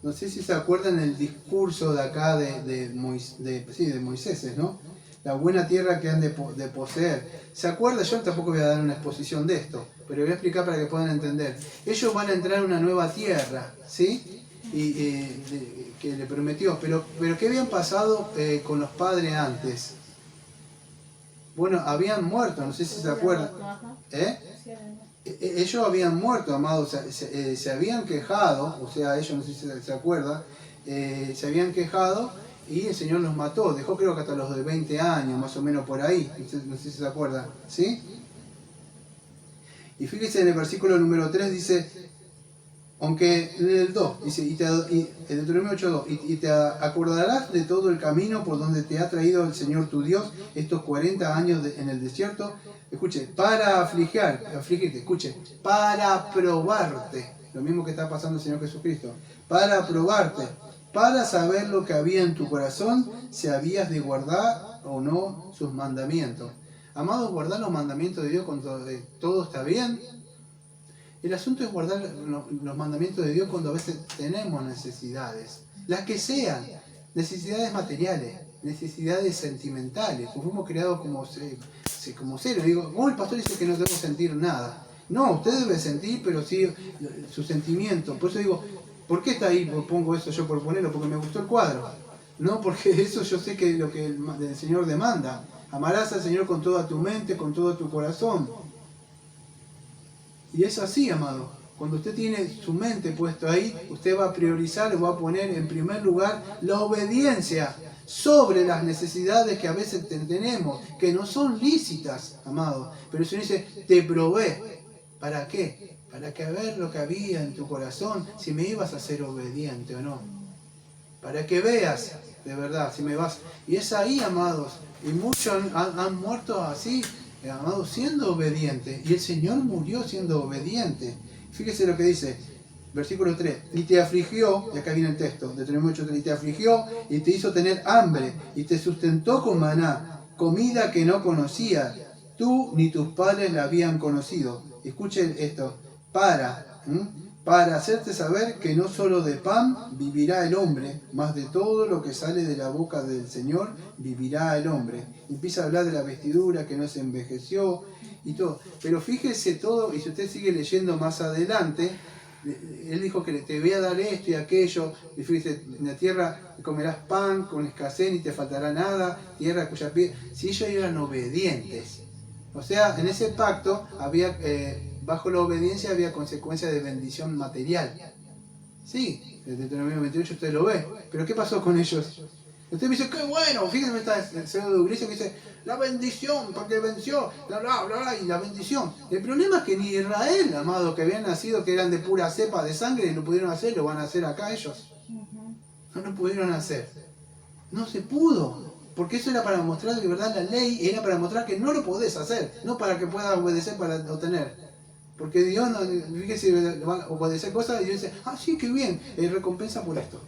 No sé si se acuerdan el discurso de acá de Moisés, ¿no? La buena tierra que han de poseer. ¿Se acuerdan? Yo tampoco voy a dar una exposición de esto, pero voy a explicar para que puedan entender. Ellos van a entrar en una nueva tierra, ¿sí? Que le prometió. Pero ¿qué habían pasado con los padres antes? Bueno, habían muerto, no sé si se acuerdan. Ellos habían muerto, amados, se habían quejado, o sea, ellos no sé si se acuerdan, se habían quejado y el Señor los mató, dejó creo que hasta los de 20 años, más o menos por ahí, no sé si se acuerdan, ¿sí? Y fíjense en el versículo número 3 dice, aunque en el 2, dice, el Deuteronomio 8.2, y te acordarás de todo el camino por donde te ha traído el Señor tu Dios estos 40 años en el desierto, escuche, para afligirte, escuche, para probarte, lo mismo que está pasando el Señor Jesucristo, para probarte, para saber lo que había en tu corazón, si habías de guardar o no sus mandamientos. Amados, guardar los mandamientos de Dios cuando todo está bien. El asunto es guardar los mandamientos de Dios cuando a veces tenemos necesidades, las que sean, necesidades materiales, necesidades sentimentales, pues fuimos creados como seres. Digo, el pastor dice que no debemos sentir nada. No, usted debe sentir, pero sí su sentimiento. Por eso digo, ¿por qué está ahí? Pongo eso yo por ponerlo, porque me gustó el cuadro. No, porque eso yo sé que es lo que el Señor demanda. Amarás al Señor con toda tu mente, con todo tu corazón. Y es así, amado. Cuando usted tiene su mente puesto ahí, usted va a priorizar, va a poner en primer lugar la obediencia sobre las necesidades que a veces tenemos, que no son lícitas, amado. Pero el Señor dice, te probé. ¿Para qué? Para que ver lo que había en tu corazón, si me ibas a ser obediente o no. Para que veas, de verdad, si me vas. Y es ahí, amados. Y muchos han muerto así, amados, siendo obedientes. Y el Señor murió siendo obediente. Fíjese lo que dice, versículo 3. Y te afligió, y acá viene el texto, de 3:8, y te afligió, y te hizo tener hambre, y te sustentó con maná, comida que no conocías. Tú ni tus padres la habían conocido. Escuchen esto, para hacerte saber que no solo de pan vivirá el hombre, mas de todo lo que sale de la boca del Señor vivirá el hombre. Empieza a hablar de la vestidura que no se envejeció y todo. Pero fíjese todo, y si usted sigue leyendo más adelante, él dijo que te voy a dar esto y aquello, y fíjese, en la tierra comerás pan con escasez ni te faltará nada, tierra cuya pie... Si ellos eran obedientes, o sea, en ese pacto había... bajo la obediencia había consecuencia de bendición material. Sí, desde Deuteronomio 28 usted lo ve. Pero ¿qué pasó con ellos? Usted me dice, qué bueno, fíjense, está el pseudo de Ulises que dice, la bendición, porque venció, bla, bla, bla, bla, y la bendición. El problema es que ni Israel, amado, que habían nacido, que eran de pura cepa de sangre, lo pudieron hacer, lo van a hacer acá ellos. No lo pudieron hacer. No se pudo. Porque eso era para mostrar que, verdad, la ley era para mostrar que no lo podés hacer, no para que puedas obedecer para obtener. Porque Dios, fíjese, van a obedecer cosas y Dios dice, sí, qué bien, recompensa por esto.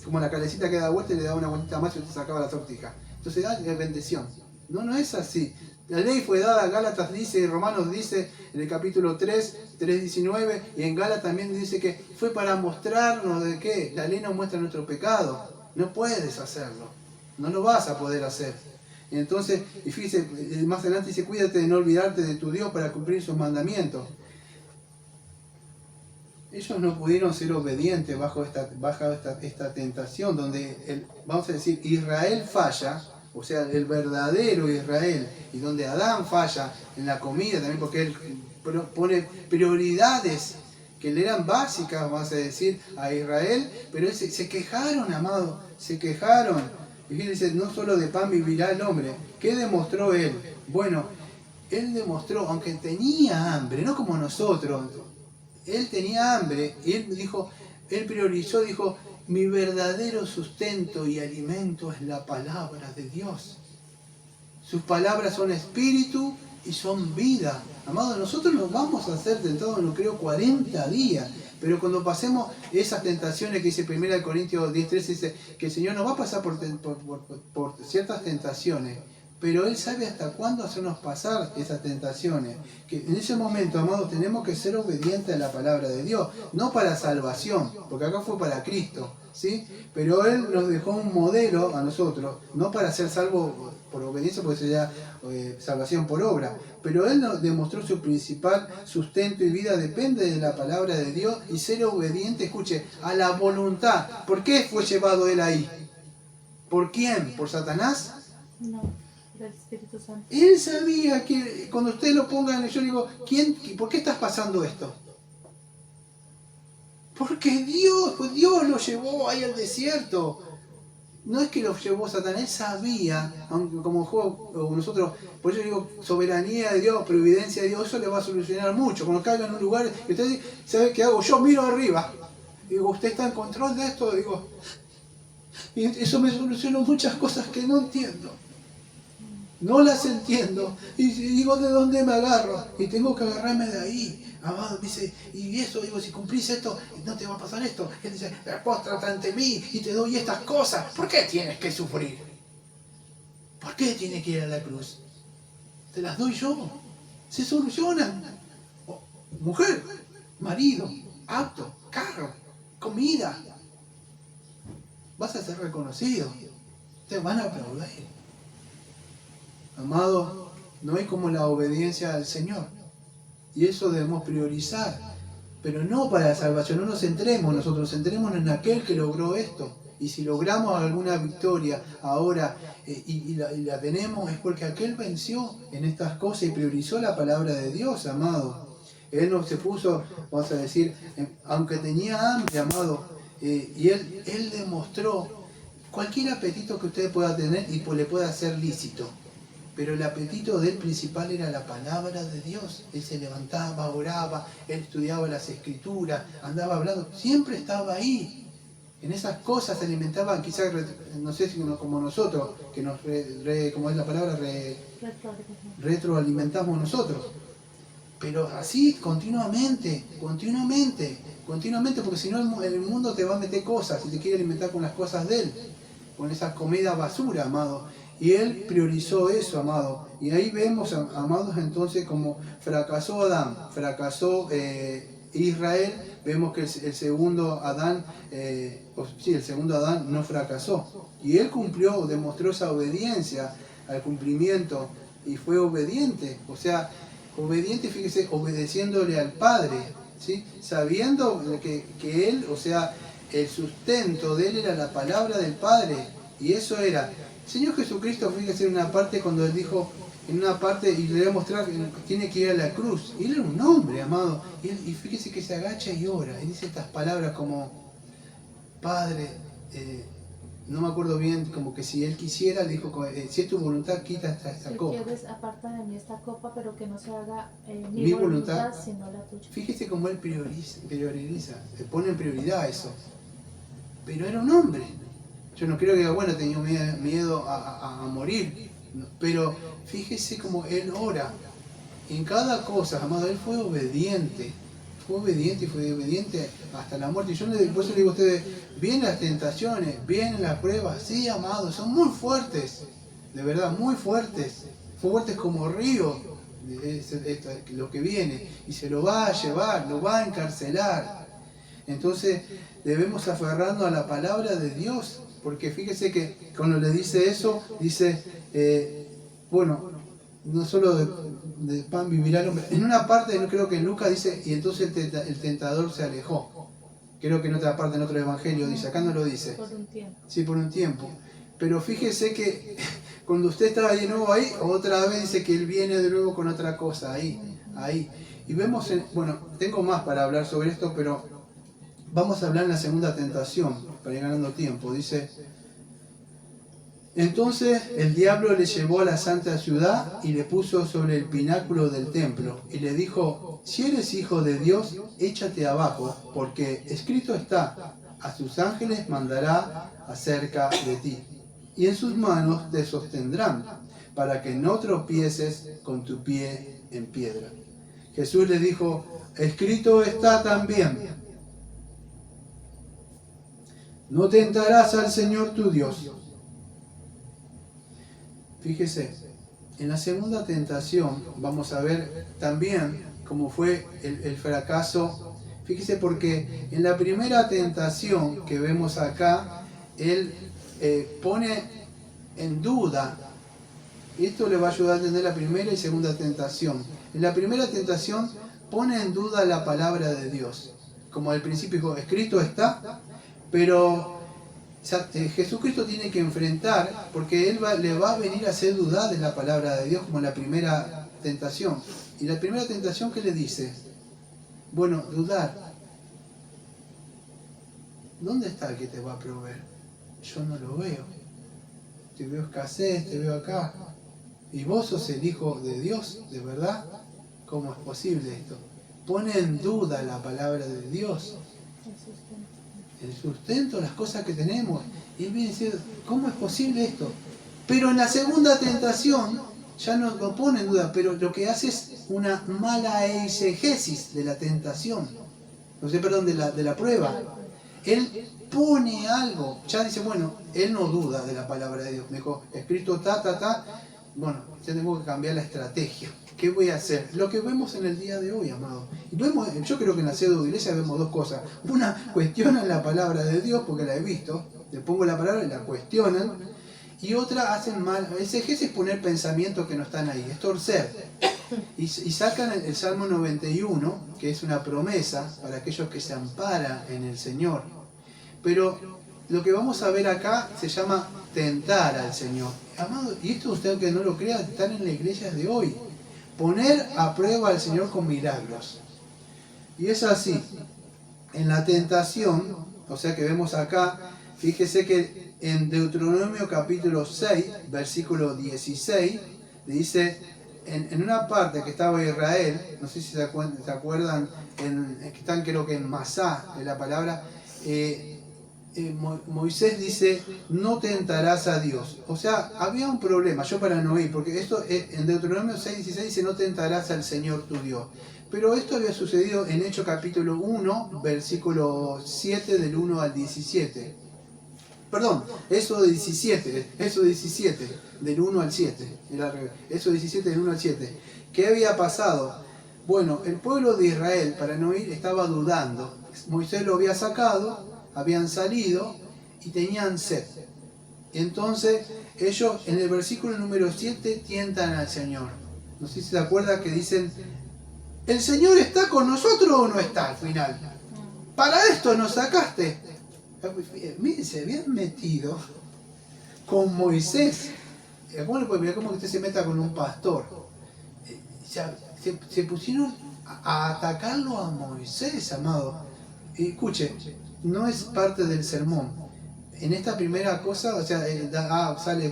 Como la calecita que da vuelta y le da una vueltita más y usted sacaba la sortija. Entonces da bendición. No es así. La ley fue dada, Gálatas dice, Romanos dice, en el capítulo 3:19, y en Gálatas también dice que fue para mostrarnos de qué. La ley nos muestra nuestro pecado. No puedes hacerlo. No lo vas a poder hacer. Y entonces, y fíjese, más adelante dice, cuídate de no olvidarte de tu Dios para cumplir sus mandamientos. Ellos no pudieron ser obedientes bajo esta tentación, donde, vamos a decir, Israel falla, o sea, el verdadero Israel, y donde Adán falla en la comida también, porque él pone prioridades que le eran básicas, vamos a decir, a Israel, pero se quejaron, amado, se quejaron. Y fíjense, no solo de pan vivirá el hombre. ¿Qué demostró él? Bueno, él demostró, aunque tenía hambre, no como nosotros, él tenía hambre y él priorizó, dijo, mi verdadero sustento y alimento es la palabra de Dios. Sus palabras son espíritu y son vida. Amados, nosotros nos vamos a hacer tentados, no creo, 40 días. Pero cuando pasemos esas tentaciones que dice 1 Corintios 10:13, dice que el Señor nos va a pasar por ciertas tentaciones, pero Él sabe hasta cuándo hacernos pasar esas tentaciones. Que en ese momento, amados, tenemos que ser obedientes a la palabra de Dios, no para salvación, porque acá fue para Cristo, ¿sí? Pero Él nos dejó un modelo a nosotros, no para ser salvos por obediencia, porque sería salvación por obra, pero Él nos demostró su principal sustento y vida depende de la palabra de Dios y ser obediente, escuche, a la voluntad. ¿Por qué fue llevado Él ahí? ¿Por quién? ¿Por Satanás? No, del Espíritu Santo. Él sabía que cuando usted lo ponga, yo digo, ¿por qué estás pasando esto? Porque Dios lo llevó ahí al desierto. No es que lo llevó Satanás, él sabía, aunque como juego nosotros, por eso digo, soberanía de Dios, providencia de Dios, eso le va a solucionar mucho. Cuando caiga en un lugar y usted dice, ¿sabe qué hago? Yo miro arriba. Digo, ¿usted está en control de esto? Digo, y eso me solucionó muchas cosas que no entiendo. No las entiendo. Y digo, ¿de dónde me agarro? Y tengo que agarrarme de ahí. Amado, dice, y eso, digo, si cumplís esto, no te va a pasar esto. Y él dice, póstrate ante mí y te doy estas cosas. ¿Por qué tienes que sufrir? ¿Por qué tienes que ir a la cruz? Te las doy yo. Se solucionan. Mujer, marido, auto, carro, comida. Vas a ser reconocido. Te van a aplaudir. Amado, no hay como la obediencia al Señor. Y eso debemos priorizar. Pero no para la salvación, no nos centremos nosotros, centremos en aquel que logró esto. Y si logramos alguna victoria ahora y la tenemos, es porque aquel venció en estas cosas y priorizó la palabra de Dios, amado. Él no se puso, vamos a decir, aunque tenía hambre, amado, y él demostró cualquier apetito que usted pueda tener y le pueda ser lícito. Pero el apetito de él principal era la palabra de Dios. Él se levantaba, oraba, él estudiaba las escrituras, andaba hablando, siempre estaba ahí. En esas cosas se alimentaba, quizás, no sé si como nosotros, que nos, ¿cómo es la palabra? Retroalimentamos nosotros. Pero así continuamente, porque si no el mundo te va a meter cosas y te quiere alimentar con las cosas de él, con esa comida basura, amado. Y él priorizó eso, amado. Y ahí vemos, amados, entonces como fracasó Adán, fracasó Israel, vemos que el segundo Adán, el segundo Adán no fracasó. Y él cumplió, demostró esa obediencia al cumplimiento y fue obediente. O sea, obediente, fíjese, obedeciéndole al Padre, ¿sí? Sabiendo que él, o sea, el sustento de él era la palabra del Padre. Y eso era... Señor Jesucristo, fíjese en una parte cuando él dijo, en una parte, y le voy a mostrar que tiene que ir a la cruz. Y él era un hombre, amado. Y fíjese que se agacha y ora. Y dice estas palabras como, Padre, no me acuerdo bien, como que si él quisiera, le dijo, si es tu voluntad, quita esta copa. Si quieres, aparta de mí esta copa, pero que no se haga mi voluntad, sino la tuya. Fíjese cómo él prioriza, le pone en prioridad eso. Pero era un hombre. Yo no creo que, bueno, tenía miedo a morir, pero fíjese cómo él ora. En cada cosa, amado, él fue obediente y fue obediente hasta la muerte. Y yo por eso le digo a ustedes, vienen las tentaciones, vienen las pruebas, sí, amado, son muy fuertes. de verdad, muy fuertes, fuertes como río, lo que viene, y se lo va a llevar, lo va a encarcelar. Entonces debemos aferrarnos a la palabra de Dios, porque fíjese que cuando le dice eso, dice, bueno, no solo de pan vivirá el hombre. En una parte, creo que en Lucas dice, y entonces el tentador se alejó. Creo que en otra parte, en otro evangelio dice, acá no lo dice. Por un tiempo. Sí, por un tiempo. Pero fíjese que cuando usted está de nuevo ahí, otra vez dice que él viene de nuevo con otra cosa, ahí. Y vemos, bueno, tengo más para hablar sobre esto, pero vamos a hablar en la segunda tentación, para ir ganando tiempo. Dice, entonces el diablo le llevó a la santa ciudad y le puso sobre el pináculo del templo y le dijo, si eres hijo de Dios, échate abajo, porque escrito está, a sus ángeles mandará acerca de ti, y en sus manos te sostendrán, para que no tropieces con tu pie en piedra. Jesús le dijo, escrito está también, no tentarás al Señor tu Dios. Fíjese, en la segunda tentación vamos a ver también cómo fue el fracaso. Fíjese, porque en la primera tentación que vemos acá, él pone en duda, y esto le va a ayudar a entender la primera y segunda tentación. En la primera tentación pone en duda la palabra de Dios. Como al principio dijo, escrito está, pero Jesucristo tiene que enfrentar, porque él le va a venir a hacer dudar de la palabra de Dios, como en la primera tentación. Y la primera tentación, ¿qué le dice? Bueno, dudar. ¿Dónde está el que te va a proveer? Yo no lo veo. Te veo escasez, te veo acá. ¿Y vos sos el Hijo de Dios, de verdad? ¿Cómo es posible esto? Pone en duda la palabra de Dios. El sustento, las cosas que tenemos. Y él viene diciendo, ¿cómo es posible esto? Pero en la segunda tentación ya no lo pone en duda, pero lo que hace es una mala eisegesis de la tentación. De la prueba. Él pone algo, ya dice, bueno, él no duda de la palabra de Dios. Me dijo, escrito bueno, ya tengo que cambiar la estrategia. ¿Qué voy a hacer? Lo que vemos en el día de hoy, amado. Y yo creo que en la pseudo iglesia vemos dos cosas. Una, cuestionan la palabra de Dios, porque la he visto. Le pongo la palabra y la cuestionan. Y otra, hacen mal. Exegesis es poner pensamientos que no están ahí. Es torcer. Y sacan el Salmo 91, que es una promesa para aquellos que se amparan en el Señor. Pero lo que vamos a ver acá se llama tentar al Señor. Amado, y esto usted que no lo crea, están en las iglesias de hoy. Poner a prueba al Señor con milagros. Y es así. En la tentación, o sea que vemos acá, fíjese que en Deuteronomio capítulo 6, versículo 16, dice, en una parte que estaba Israel, no sé si se acuerdan, que están creo que en Masá, de la palabra, Moisés dice, no tentarás a Dios. O sea, había un problema, yo para no ir, porque esto en Deuteronomio 6:16 dice, no tentarás al Señor tu Dios. Pero esto había sucedido en Hechos capítulo 1, versículo 7 del 1 al 17. Perdón, eso 17, del 1 al 7. Eso 17 del 1 al 7. ¿Qué había pasado? Bueno, el pueblo de Israel, para no ir, estaba dudando. Moisés lo había sacado, habían salido y tenían sed. Entonces ellos en el versículo número 7 tientan al Señor. No sé si se acuerdan que dicen, ¿el Señor está con nosotros o no está al final? Para esto nos sacaste. Miren, se habían metido con Moisés. ¿Cómo le puede mirar cómo que usted se meta con un pastor? Se pusieron a atacarlo a Moisés, amado. Escuche, no es parte del sermón. En esta primera cosa, o sea,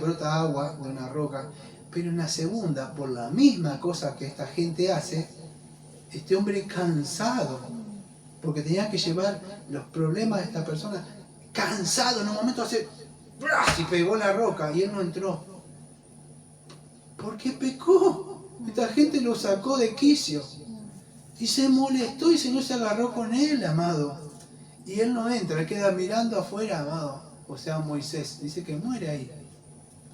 brota agua de una roca, pero en la segunda, por la misma cosa que esta gente hace, este hombre cansado, porque tenía que llevar los problemas de esta persona, cansado, en un momento hace, y pegó la roca y él no entró. ¿Por qué pecó? Esta gente lo sacó de quicio y se molestó y el Señor se agarró con él, amado. Y él no entra, él queda mirando afuera, amado. O sea, Moisés dice que muere ahí.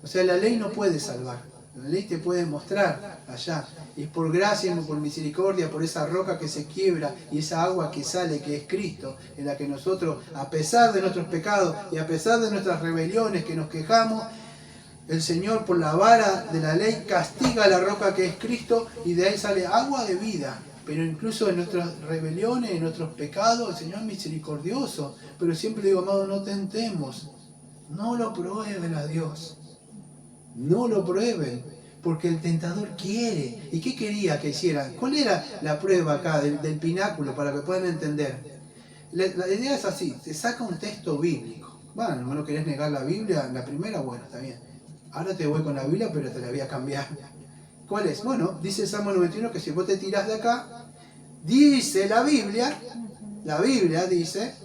O sea, la ley no puede salvar. La ley te puede mostrar allá. Y es por gracia y por misericordia, por esa roca que se quiebra y esa agua que sale, que es Cristo, en la que nosotros, a pesar de nuestros pecados y a pesar de nuestras rebeliones que nos quejamos, el Señor por la vara de la ley castiga la roca que es Cristo y de ahí sale agua de vida. Pero incluso en nuestras rebeliones, en nuestros pecados, el Señor es misericordioso. Pero siempre digo, amado, no tentemos. No lo prueben a Dios. No lo prueben. Porque el tentador quiere. ¿Y qué quería que hicieran? ¿Cuál era la prueba acá del pináculo para que puedan entender? La idea es así. Te saca un texto bíblico. Bueno, no querés negar la Biblia. La primera, bueno, está bien. Ahora te voy con la Biblia, pero te la voy a cambiar. ¿Cuál es? Bueno, dice el Salmo 91 que si vos te tirás de acá, dice la Biblia dice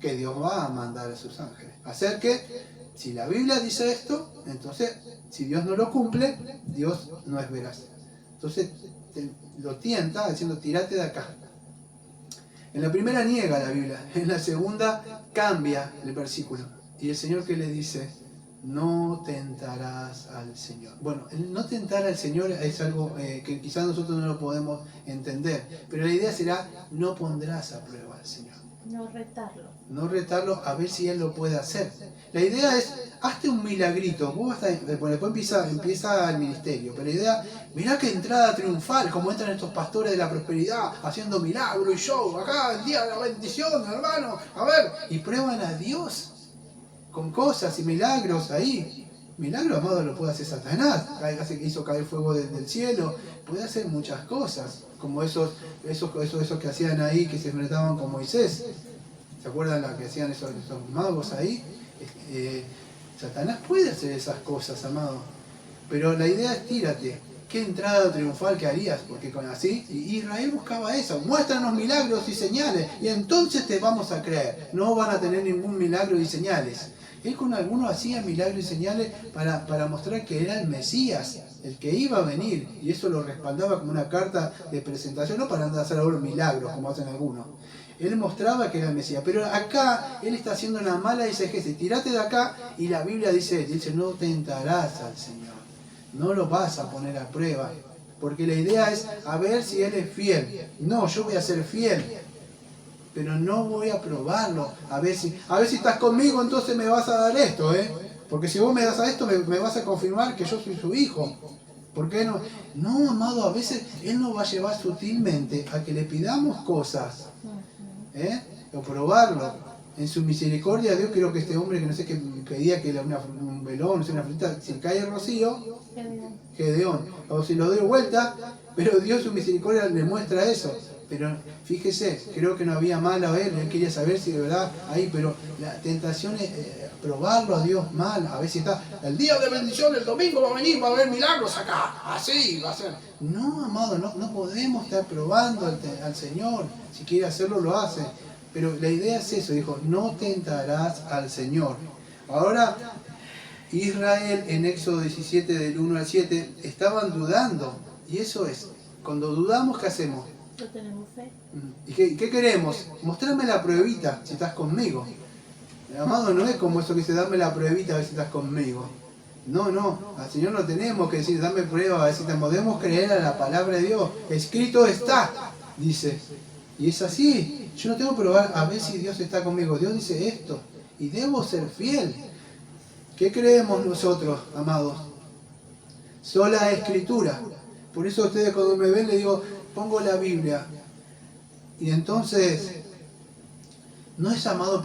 que Dios va a mandar a sus ángeles. Hacer que, si la Biblia dice esto, entonces, si Dios no lo cumple, Dios no es veraz. Entonces, lo tienta diciendo, tirate de acá. En la primera niega la Biblia, en la segunda cambia el versículo. Y el Señor que le dice, no tentarás al Señor. Bueno, el no tentar al Señor es algo que quizás nosotros no lo podemos entender, pero la idea será, no pondrás a prueba al Señor. No retarlo. No retarlo a ver si Él lo puede hacer. La idea es, hazte un milagrito. Vos después empieza el ministerio, pero la idea, mirá qué entrada triunfal, como entran estos pastores de la prosperidad, haciendo milagro y show, acá el día de la bendición, hermano, a ver, y prueban a Dios con cosas y milagros ahí. Milagros, amado, lo puede hacer Satanás. Hizo caer fuego del cielo. Puede hacer muchas cosas. Como esos que hacían ahí, que se enfrentaban con Moisés. ¿Se acuerdan lo que hacían esos magos ahí? Satanás puede hacer esas cosas, amado. Pero la idea es tírate. ¿Qué entrada triunfal que harías? Porque con así, Israel buscaba eso. Muéstranos milagros y señales. Y entonces te vamos a creer. No van a tener ningún milagro y señales. Él con algunos hacía milagros y señales para mostrar que era el Mesías, el que iba a venir. Y eso lo respaldaba como una carta de presentación, no para andar a hacer ahora milagros como hacen algunos. Él mostraba que era el Mesías. Pero acá él está haciendo una mala exégesis. Tirate de acá y la Biblia dice, no tentarás al Señor. No lo vas a poner a prueba. Porque la idea es a ver si Él es fiel. No, yo voy a ser fiel. Pero no voy a probarlo. A ver si estás conmigo, entonces me vas a dar esto, ¿eh? Porque si vos me das a esto, me vas a confirmar que yo soy su hijo. ¿Por qué no? No, amado, a veces Él nos va a llevar sutilmente a que le pidamos cosas. O probarlo. En su misericordia, Dios, creo que este hombre que no sé qué pedía que un velón, no sé, una frita, si cae el rocío, Gedeón. O si lo doy vuelta, pero Dios, su misericordia, le muestra eso. Pero fíjese, creo que no había mal a él quería saber si de verdad ahí, pero la tentación es probarlo a Dios mal, a ver si está el día de bendición, el domingo va a venir, va a haber milagros acá, así va a ser. No, amado, no podemos estar probando al Señor, si quiere hacerlo lo hace, pero la idea es eso, dijo, no tentarás al Señor. Ahora, Israel en Éxodo 17 del 1 al 7 estaban dudando, y eso es, cuando dudamos, ¿qué hacemos? No tenemos fe. ¿Y qué queremos? Mostrarme la pruebita si estás conmigo. Amado, no es como eso que dice, dame la pruebita a ver si estás conmigo. No, al Señor no tenemos que decir, dame prueba a ver si podemos creer a la palabra de Dios. Escrito está, dice. Y es así. Yo no tengo que probar a ver si Dios está conmigo. Dios dice esto. Y debo ser fiel. ¿Qué creemos nosotros, amados? Sola Escritura. Por eso ustedes cuando me ven les digo, pongo la Biblia y entonces no es amado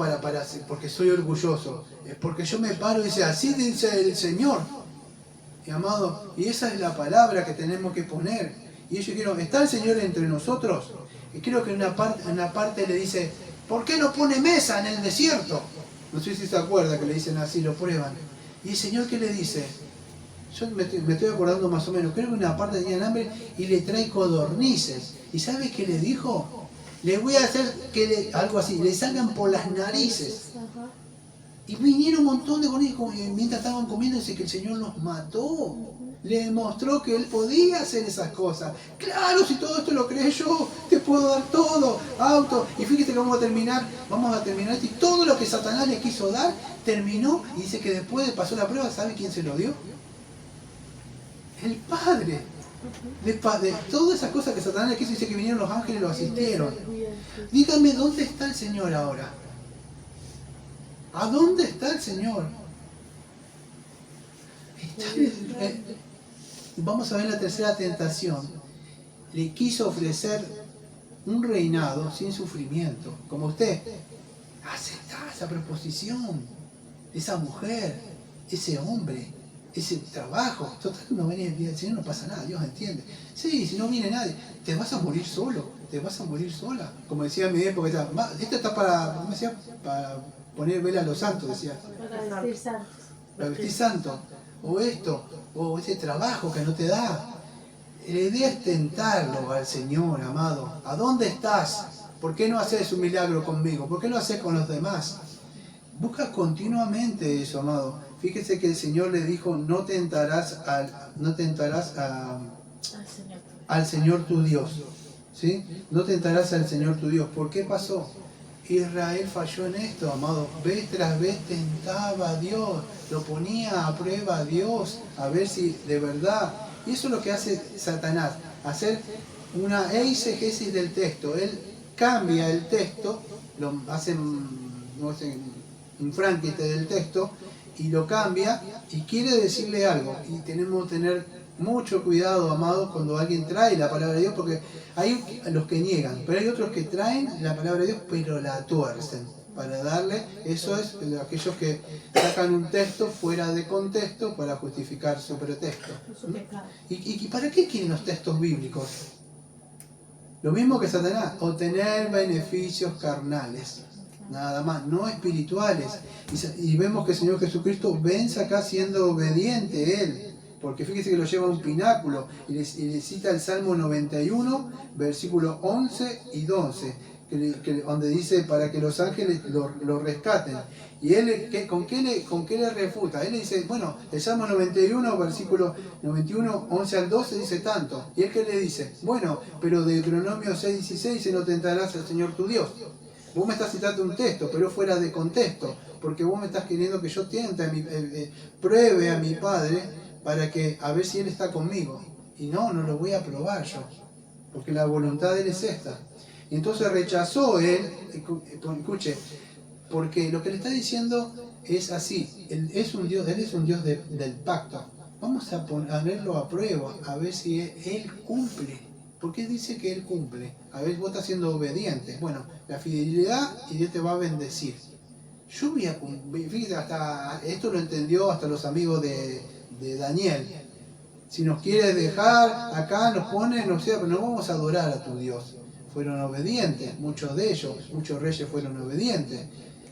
porque soy orgulloso, es porque yo me paro y dice, así dice el Señor, y amado, y esa es la palabra que tenemos que poner. Y yo quiero, ¿está el Señor entre nosotros? Y creo que en una parte le dice, ¿por qué no pone mesa en el desierto? No sé si se acuerda que le dicen así, lo prueban. Y el Señor, ¿qué le dice? Yo me estoy acordando más o menos, creo que una parte tenían hambre y le trae codornices. ¿Y sabe qué le dijo? Le voy a hacer algo así, le salgan por las narices. Y vinieron un montón de codornices mientras estaban comiendo, dice que el Señor los mató. Le mostró que Él podía hacer esas cosas. Claro, si todo esto lo creé yo, te puedo dar todo, auto, y fíjate que vamos a terminar esto, y todo lo que Satanás le quiso dar, terminó, y dice que después de pasó la prueba, ¿sabe quién se lo dio? El Padre. De todas esas cosas que Satanás le quiso, dice que vinieron los ángeles y lo asistieron. Dígame, ¿dónde está el Señor ahora? ¿A dónde está el Señor? Vamos a ver la tercera tentación. Le quiso ofrecer un reinado sin sufrimiento. Como usted, acepta esa proposición, esa mujer, ese hombre, ese trabajo. Total, no viene el día del Señor, no pasa nada, Dios entiende. Sí, si no viene nadie, te vas a morir solo, te vas a morir sola. Como decía en mi época, esta está para, ¿cómo decía? Para poner vela a los santos, decía. Para vestir santos. Para vestir santo. O esto, o ese trabajo que no te da. La idea es tentarlo al Señor, amado. ¿A dónde estás? ¿Por qué no haces un milagro conmigo? ¿Por qué no haces con los demás? Busca continuamente eso, amado. Fíjese que el Señor le dijo, no tentarás al Señor tu Dios. ¿Sí? No tentarás al Señor tu Dios. ¿Por qué pasó? Israel falló en esto, amado. Vez tras vez tentaba a Dios, lo ponía a prueba a Dios, a ver si de verdad. Y eso es lo que hace Satanás, hacer una eisegesis del texto. Él cambia el texto, lo hace un Frankenstein del texto, y lo cambia y quiere decirle algo. Y tenemos que tener mucho cuidado, amados, cuando alguien trae la palabra de Dios, porque hay los que niegan, pero hay otros que traen la palabra de Dios, pero la tuercen para darle. Eso es aquellos que sacan un texto fuera de contexto para justificar su pretexto. ¿Y para qué quieren los textos bíblicos? Lo mismo que Satanás, obtener beneficios carnales. Nada más, no espirituales. Y vemos que el Señor Jesucristo vence acá siendo obediente Él. Porque fíjese que lo lleva a un pináculo y le cita el Salmo 91, versículos 11 y 12, donde dice para que los ángeles lo rescaten. Y él, ¿con qué le refuta? Él le dice, bueno, el Salmo 91, versículo 91, 11 al 12 dice tanto. Y él que le dice, bueno, pero de Deuteronomio 6:16 dice, no tentarás al Señor tu Dios. Vos me estás citando un texto, pero fuera de contexto, porque vos me estás queriendo que yo tiente, pruebe a mi Padre para que a ver si Él está conmigo. Y no lo voy a probar yo, porque la voluntad de Él es esta. Y entonces rechazó Él, escuche, porque lo que le está diciendo es así, Él es un Dios del pacto. Vamos a ponerlo a prueba, a ver si Él cumple. ¿Por qué dice que Él cumple? A ver, vos estás siendo obediente. Bueno, la fidelidad y Dios te va a bendecir. Yo voy a cumplir, fíjate, hasta esto lo entendió hasta los amigos de Daniel. Si nos quieres dejar acá, nos pone, no sé, pero no vamos a adorar a tu Dios. Fueron obedientes, muchos de ellos, muchos reyes fueron obedientes.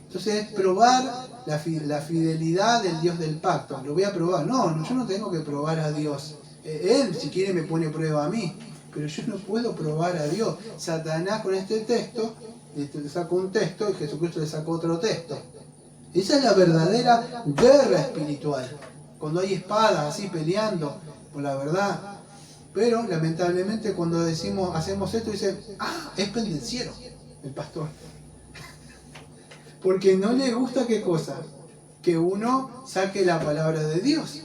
Entonces es probar la fidelidad del Dios del pacto. Lo voy a probar. No, yo no tengo que probar a Dios. Él, si quiere, me pone prueba a mí. Pero yo no puedo probar a Dios. Satanás con este texto, le sacó un texto y Jesucristo le sacó otro texto. Esa es la verdadera guerra espiritual. Cuando hay espadas así peleando por la verdad. Pero lamentablemente cuando hacemos esto, dice, es pendenciero el pastor. Porque no le gusta qué cosa, que uno saque la palabra de Dios.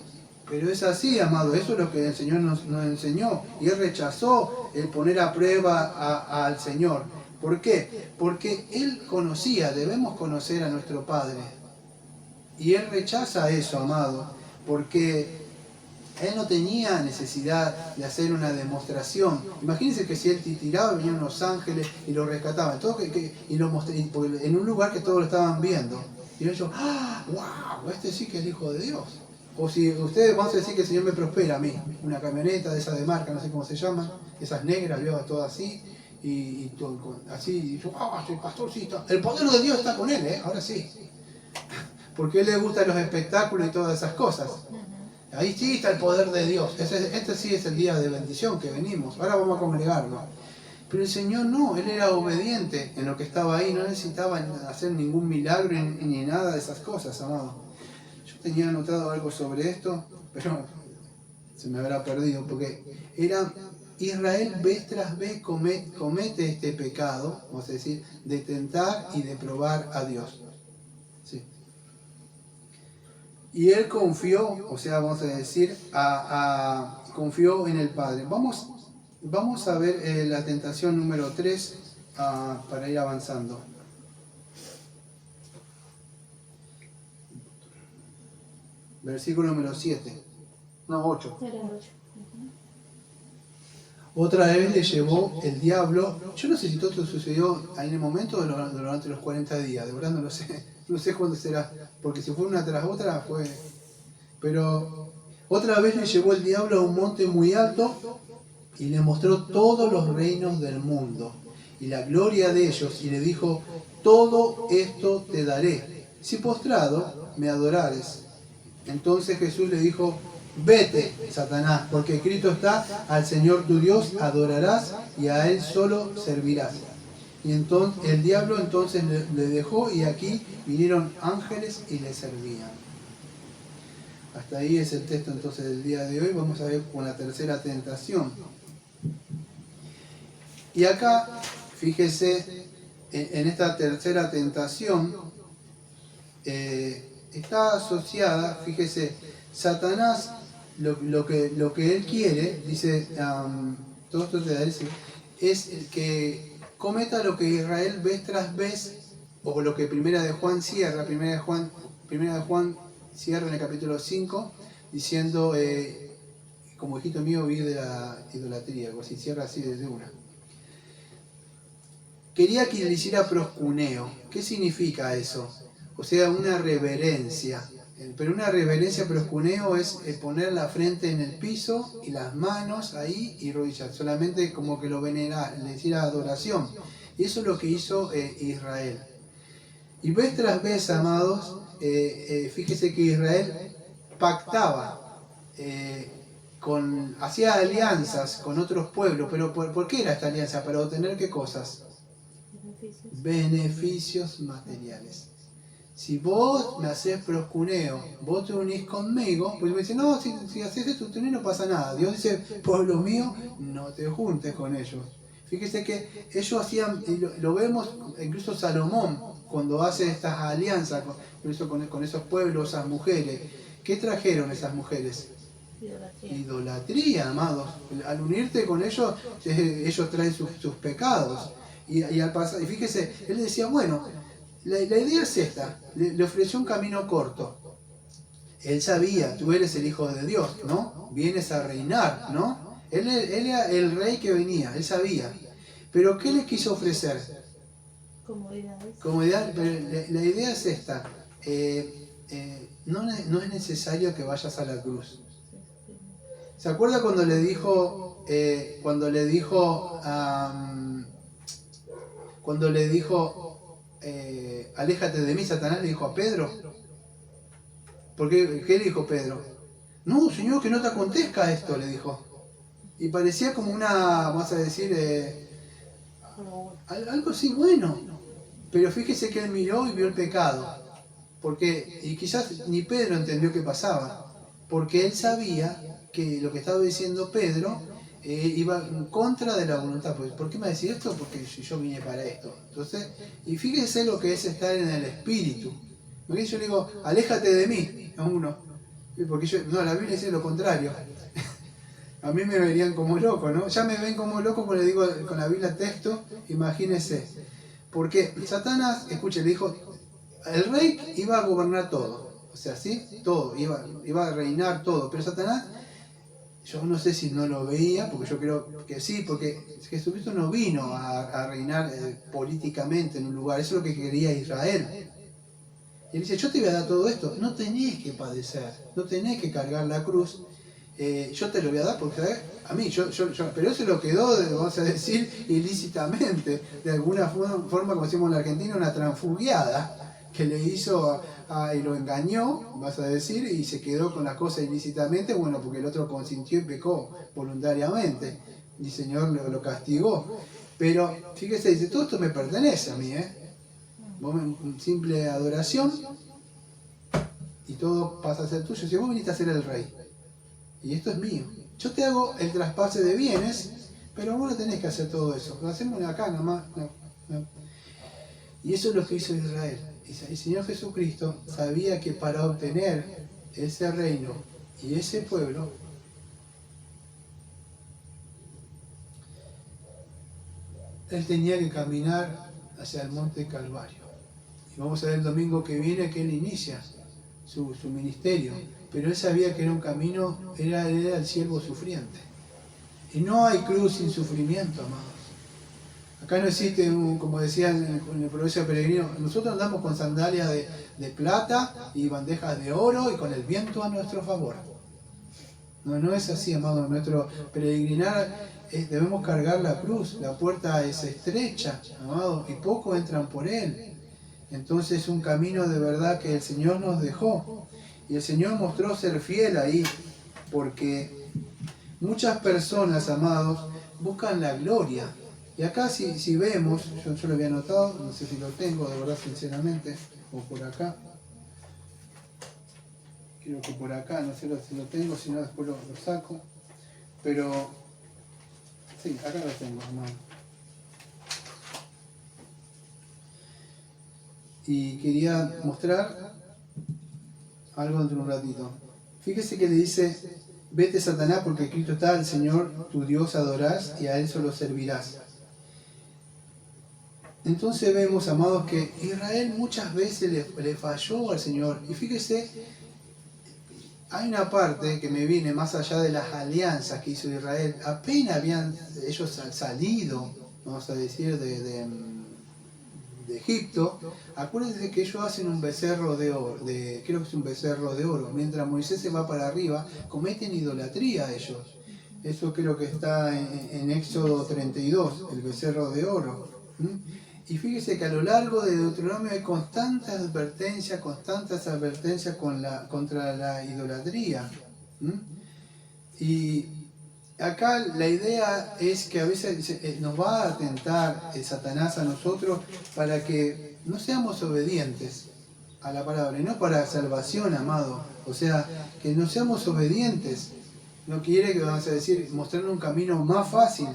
Pero es así, amado, eso es lo que el Señor nos enseñó. Y Él rechazó el poner a prueba al Señor. ¿Por qué? Porque Él conocía, debemos conocer a nuestro Padre. Y Él rechaza eso, amado, porque Él no tenía necesidad de hacer una demostración. Imagínense que si Él tiraba, venían los ángeles y lo rescataban. Y lo mostré, en un lugar que todos lo estaban viendo. Y ellos, ¡wow! Este sí que es el Hijo de Dios. O si ustedes van a decir que el Señor me prospera a mí, una camioneta de esas de marca, no sé cómo se llaman, esas negras, veo todas así, y todo así, y yo, soy pastor, sí, el poder de Dios está con él, ahora sí. Porque a él le gustan los espectáculos y todas esas cosas. Ahí sí está el poder de Dios. Este sí es el día de bendición que venimos. Ahora vamos a congregarnos. Pero el Señor no, Él era obediente en lo que estaba ahí, no necesitaba hacer ningún milagro ni nada de esas cosas, amado. Yo tenía anotado algo sobre esto, pero se me habrá perdido, porque era Israel vez tras vez comete este pecado, vamos a decir, de tentar y de probar a Dios. ¿Sí? Y él confió, o sea, vamos a decir, confió en el Padre. Vamos a ver la tentación número 3 para ir avanzando. Versículo número 7. No, 8. Era el 8. Otra vez le llevó el diablo. Yo no sé si todo esto sucedió ahí en el momento o durante los 40 días. De verdad no lo sé. No sé cuándo será. Porque si fue una tras otra fue... Pero otra vez le llevó el diablo a un monte muy alto y le mostró todos los reinos del mundo y la gloria de ellos. Y le dijo, todo esto te daré, si postrado me adorares. Entonces Jesús le dijo, vete, Satanás, porque escrito está, al Señor tu Dios adorarás y a Él solo servirás. Y entonces el diablo entonces le dejó y aquí vinieron ángeles y le servían. Hasta ahí es el texto entonces del día de hoy. Vamos a ver con la tercera tentación. Y acá, fíjese, en esta tercera tentación está asociada, fíjese, Satanás, lo que él quiere, dice, todo esto te daré, es el que cometa lo que Israel vez tras vez, o lo que Primera de Juan cierra, Primera de Juan cierra en el capítulo 5, diciendo, como hijito mío vive de la idolatría, algo así, cierra así desde una. Quería que le hiciera proscuneo. ¿Qué significa eso? O sea, una reverencia. Pero una reverencia, proscuneo, es poner la frente en el piso y las manos ahí y rodillas. Solamente como que lo venerar, le hiciera adoración. Y eso es lo que hizo Israel. Y vez tras vez, amados, fíjese que Israel pactaba, hacía alianzas con otros pueblos. Pero ¿por qué era esta alianza? ¿Para obtener qué cosas? Beneficios materiales. Si vos me haces proscuneo, vos te unís conmigo, pues me dicen, no, si haces esto no pasa nada. Dios dice, pueblo mío, no te juntes con ellos. Fíjese que ellos hacían, lo vemos, incluso Salomón, cuando hace estas alianzas con esos pueblos, esas mujeres. ¿Qué trajeron esas mujeres? Idolatría, amados. Al unirte con ellos, ellos traen sus pecados. Y al pasar, y fíjese, él decía, bueno, la idea es esta, le ofreció un camino corto. Él sabía, tú eres el Hijo de Dios, ¿no? Vienes a reinar, ¿no? Él era el rey que venía, él sabía. Pero ¿qué le quiso ofrecer? Comodidad, pero la idea es esta, no es necesario que vayas a la cruz. ¿Se acuerda cuando le dijo, aléjate de mí, Satanás le dijo a Pedro? ¿Qué le dijo Pedro? No, Señor, que no te acontezca esto, le dijo. Y parecía como una, vamos a decir, algo así bueno. Pero fíjese que él miró y vio el pecado. Y quizás ni Pedro entendió qué pasaba. Porque él sabía que lo que estaba diciendo Pedro iba en contra de la voluntad. ¿Por qué me decís esto? Porque yo vine para esto. Entonces, y fíjese lo que es estar en el espíritu. Porque yo le digo, aléjate de mí, a uno. Porque la Biblia dice lo contrario. A mí me verían como loco, ¿no? Ya me ven como loco cuando le digo con la Biblia texto, imagínense. Porque Satanás, escuche, le dijo, el rey iba a gobernar todo. O sea, ¿sí? Todo, iba a reinar todo. Pero Satanás, yo no sé si no lo veía, porque yo creo que sí, porque Jesucristo no vino a reinar políticamente en un lugar. Eso es lo que quería Israel. Y él dice, yo te voy a dar todo esto. No tenés que padecer, no tenés que cargar la cruz. Yo te lo voy a dar porque a mí, pero eso lo quedó, vamos a decir, ilícitamente. De alguna forma, como decimos en la Argentina, una transfugiada que le hizo y lo engañó, vas a decir, y se quedó con las cosas ilícitamente, bueno, porque el otro consintió y pecó voluntariamente. Y el Señor lo castigó. Pero fíjese, dice, todo esto me pertenece a mí, simple adoración y todo pasa a ser tuyo. Si vos viniste a ser el rey y esto es mío, yo te hago el traspase de bienes, Pero vos no tenés que hacer todo eso, lo hacemos acá nomás. No. Y eso es lo que hizo Israel. El Señor Jesucristo sabía que para obtener ese reino y ese pueblo, Él tenía que caminar hacia el monte Calvario. Y vamos a ver el domingo que viene que Él inicia su ministerio. Pero Él sabía que era un camino, era el siervo sufriente. Y no hay cruz sin sufrimiento, amados. Acá no existe, como decían en el proverbio peregrino, nosotros andamos con sandalias de plata y bandejas de oro y con el viento a nuestro favor. No es así, amado. Nuestro peregrinar debemos cargar la cruz. La puerta es estrecha, amado, y pocos entran por él. Entonces es un camino de verdad que el Señor nos dejó. Y el Señor mostró ser fiel ahí, porque muchas personas, amados, buscan la gloria. Y acá si vemos, yo lo había anotado, no sé si lo tengo de verdad sinceramente, o por acá. Creo que por acá, no sé si lo tengo, si no después lo saco. Pero, sí, acá lo tengo, hermano. Y quería mostrar algo dentro de un ratito. Fíjese que le dice, vete Satanás porque escrito está, al Señor tu Dios adorás y a Él solo servirás. Entonces vemos, amados, que Israel muchas veces le falló al Señor. Y fíjese, hay una parte que me viene más allá de las alianzas que hizo Israel. Apenas habían ellos salido, vamos a decir, de Egipto. Acuérdense que ellos hacen un becerro de oro, creo que es un becerro de oro. Mientras Moisés se va para arriba, cometen idolatría ellos. Eso creo que está en Éxodo 32, el becerro de oro. Y fíjese que a lo largo de Deuteronomio hay constantes advertencias contra la idolatría. Y acá la idea es que a veces nos va a tentar Satanás a nosotros para que no seamos obedientes a la palabra, y no para salvación, amado. O sea, que no seamos obedientes. No quiere, que vamos a decir, mostrar un camino más fácil.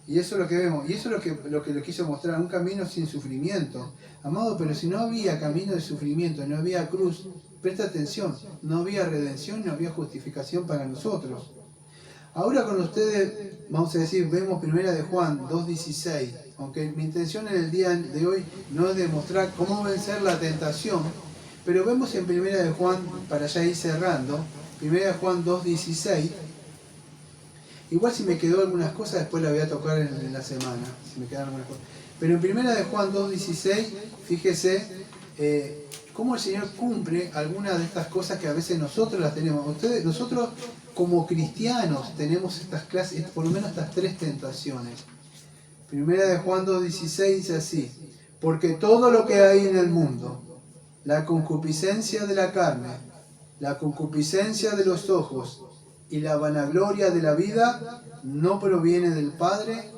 Y eso es lo que vemos, y eso es lo que quiso mostrar, un camino sin sufrimiento. Amado, pero si no había camino de sufrimiento, no había cruz, presta atención, no había redención, no había justificación para nosotros. Ahora con ustedes, vamos a decir, vemos 1 de Juan 2:16, aunque mi intención en el día de hoy no es demostrar cómo vencer la tentación, pero vemos en 1 de Juan, para ya ir cerrando, 1 de Juan 2:16. Igual si me quedó algunas cosas, después las voy a tocar en la semana, si me quedan algunas cosas. Pero en 1 de Juan 2:16, fíjese cómo el Señor cumple algunas de estas cosas que a veces nosotros las tenemos. Nosotros como cristianos tenemos estas clases, por lo menos estas tres tentaciones. 1 de Juan 2:16 dice así, porque todo lo que hay en el mundo, la concupiscencia de la carne, la concupiscencia de los ojos, y la vanagloria de la vida no proviene del Padre,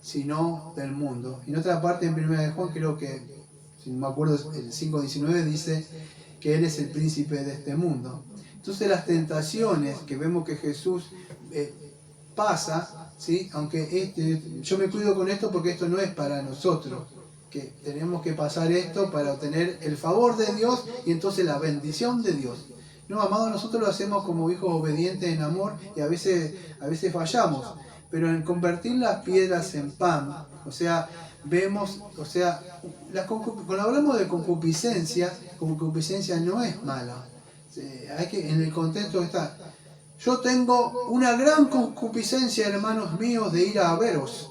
sino del mundo. Y en otra parte, en 1 de Juan, creo que, si no me acuerdo, el 5:19 dice que Él es el príncipe de este mundo. Entonces las tentaciones que vemos que Jesús pasa, ¿sí? Aunque yo me cuido con esto porque esto no es para nosotros, que tenemos que pasar esto para obtener el favor de Dios y entonces la bendición de Dios. No, amado, nosotros lo hacemos como hijos obedientes en amor y a veces fallamos. Pero en convertir las piedras en pan, o sea, vemos, o sea, cuando hablamos de concupiscencia no es mala. Hay que, en el contexto está, yo tengo una gran concupiscencia, hermanos míos, de ir a veros.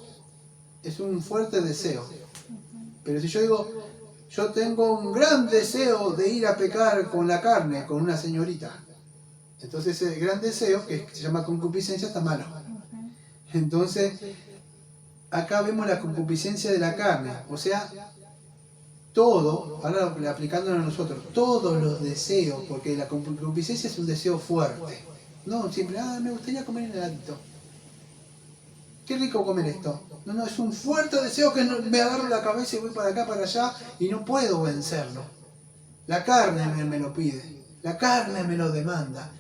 Es un fuerte deseo. Pero si yo digo, yo tengo un gran deseo de ir a pecar con la carne, con una señorita. Entonces ese gran deseo, que se llama concupiscencia, está malo. Entonces, acá vemos la concupiscencia de la carne. O sea, todo, ahora aplicándolo a nosotros, todos los deseos, porque la concupiscencia es un deseo fuerte. No, siempre, me gustaría comer un heladito. Qué rico comer esto. No, es un fuerte deseo que me agarro la cabeza y voy para acá, para allá, y no puedo vencerlo. La carne me lo pide, la carne me lo demanda.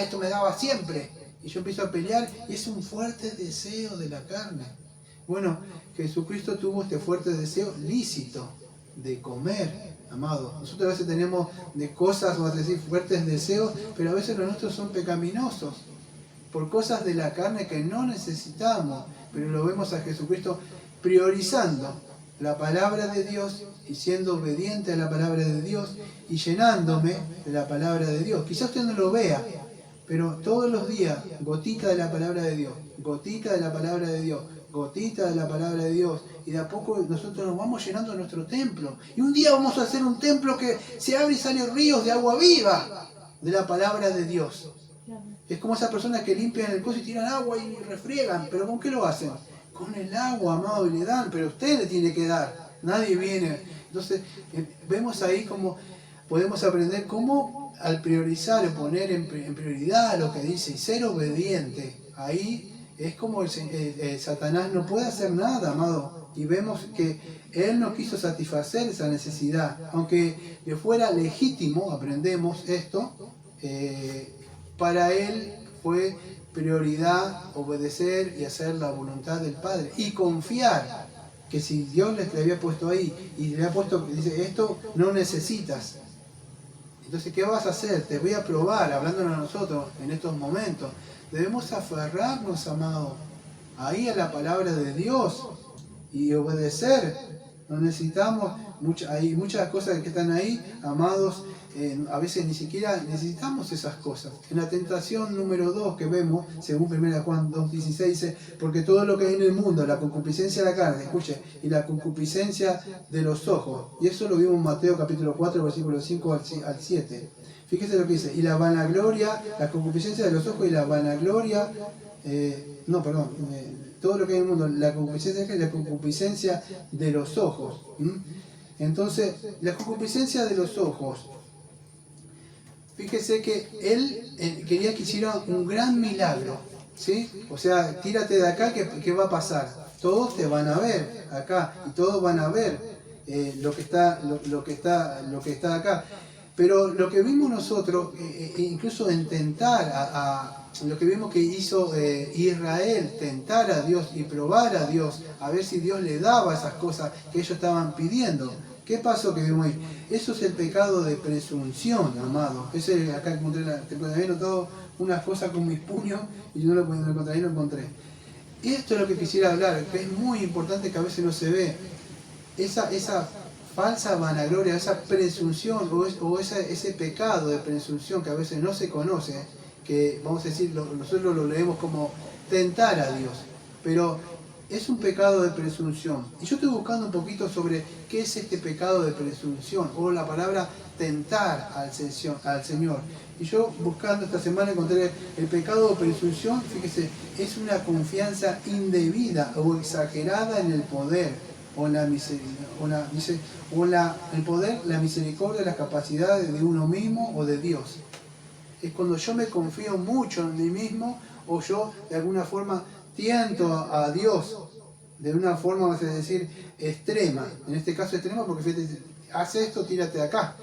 Esto me daba siempre, Y yo empiezo a pelear y es un fuerte deseo de la carne. Bueno, Jesucristo tuvo este fuerte deseo lícito de comer, amado. Nosotros a veces tenemos de cosas, vamos a decir, fuertes deseos, pero a veces los nuestros son pecaminosos por cosas de la carne que no necesitamos. Pero lo vemos a Jesucristo priorizando la palabra de Dios y siendo obediente a la palabra de Dios y llenándome de la palabra de Dios. Quizás usted no lo vea, pero todos los días, gotita de la palabra de Dios, gotita de la palabra de Dios, gotita de la palabra de Dios, y de a poco nosotros nos vamos llenando nuestro templo. Y un día vamos a hacer un templo que se abre y sale ríos de agua viva de la palabra de Dios. Es como esas personas que limpian el coso y tiran agua y refriegan, pero ¿con qué lo hacen? Con el agua, amado, y le dan, pero usted le tiene que dar, nadie viene. Entonces, vemos ahí cómo podemos aprender cómo al priorizar o poner en prioridad lo que dice y ser obediente, ahí es como Satanás no puede hacer nada, amado. Y vemos que él no quiso satisfacer esa necesidad. Aunque le fuera legítimo, aprendemos esto, para él fue prioridad obedecer y hacer la voluntad del Padre. Y confiar que si Dios le había puesto ahí y le ha puesto, dice, esto no necesitas. Entonces, ¿qué vas a hacer? Te voy a probar, hablándonos a nosotros en estos momentos. Debemos aferrarnos, amado, ahí a la palabra de Dios y obedecer. No necesitamos, hay muchas cosas que están ahí, amados, a veces ni siquiera necesitamos esas cosas. En la tentación número 2 que vemos, según 1 Juan 2:16, dice, porque todo lo que hay en el mundo, la concupiscencia de la carne, escuche, y la concupiscencia de los ojos, y eso lo vimos en Mateo capítulo 4, versículo 5 al 7. Fíjese lo que dice, y la vanagloria, la concupiscencia de los ojos y la vanagloria, todo lo que hay en el mundo, la concupiscencia y la concupiscencia de los ojos. Entonces, la concupiscencia de los ojos, fíjese que él quería que hiciera un gran milagro, ¿sí? O sea, tírate de acá, ¿qué va a pasar? Todos te van a ver acá y todos van a ver lo que está acá. Pero lo que vimos nosotros, incluso en tentar lo que vimos que hizo Israel, tentar a Dios y probar a Dios, a ver si Dios le daba esas cosas que ellos estaban pidiendo. ¿Qué pasó que vimos ahí? Eso es el pecado de presunción, amado. Acá encontré, había notado unas cosas con mis puños y yo no lo encontré, ahí lo encontré. Y esto es lo que quisiera hablar, que es muy importante, que a veces no se ve. Esa falsa vanagloria, esa presunción o ese pecado de presunción que a veces no se conoce, que vamos a decir, nosotros lo leemos como tentar a Dios, pero es un pecado de presunción. Y yo estoy buscando un poquito sobre qué es este pecado de presunción, o la palabra tentar al Señor. Y yo buscando esta semana encontré el pecado de presunción, fíjese, es una confianza indebida o exagerada en el poder, o el poder, la misericordia, las capacidades de uno mismo o de Dios. Es cuando yo me confío mucho en mí mismo, o yo de alguna forma tiento a Dios de una forma, vamos a decir, extrema. En este caso extrema porque fíjate, haz esto, tírate de acá.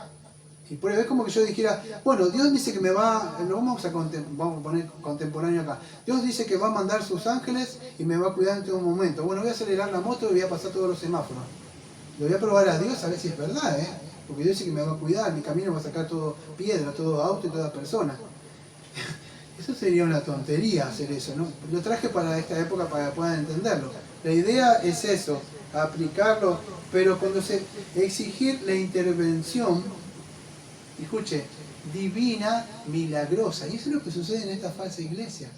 Y por eso es como que yo dijera, bueno, Dios dice que me va, vamos a poner contemporáneo acá. Dios dice que va a mandar sus ángeles y me va a cuidar en todo momento. Bueno, voy a acelerar la moto y voy a pasar todos los semáforos. Lo voy a probar a Dios a ver si es verdad, porque Dios dice que me va a cuidar, mi camino va a sacar todo piedra, todo auto y toda persona. Eso sería una tontería hacer eso, ¿no? Lo traje para esta época para que puedan entenderlo. La idea es eso, aplicarlo, pero cuando exigir la intervención, escuche, divina, milagrosa. Y eso es lo que sucede en esta falsa iglesia.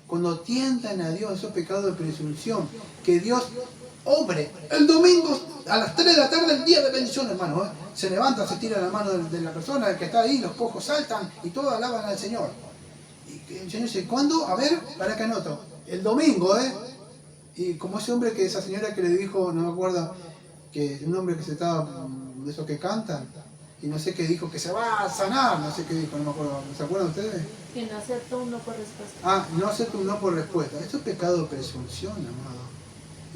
Cuando tientan a Dios, esos pecados de presunción, que Dios obre. El domingo a las 3 de la tarde, el día de bendición, hermano. Se levanta, se tira la mano de la persona, el que está ahí, los cojos saltan y todos alaban al Señor. Y el Señor dice, ¿cuándo? A ver, para que anoto. El domingo, Y como esa señora que le dijo, no me acuerdo, que un hombre que se estaba, de esos que cantan, y no sé qué dijo, que se va a sanar, no sé qué dijo, no me acuerdo. ¿Se acuerdan ustedes? Que no acepta un no por respuesta. No acepta un no por respuesta. Esto es pecado de presunción, amado.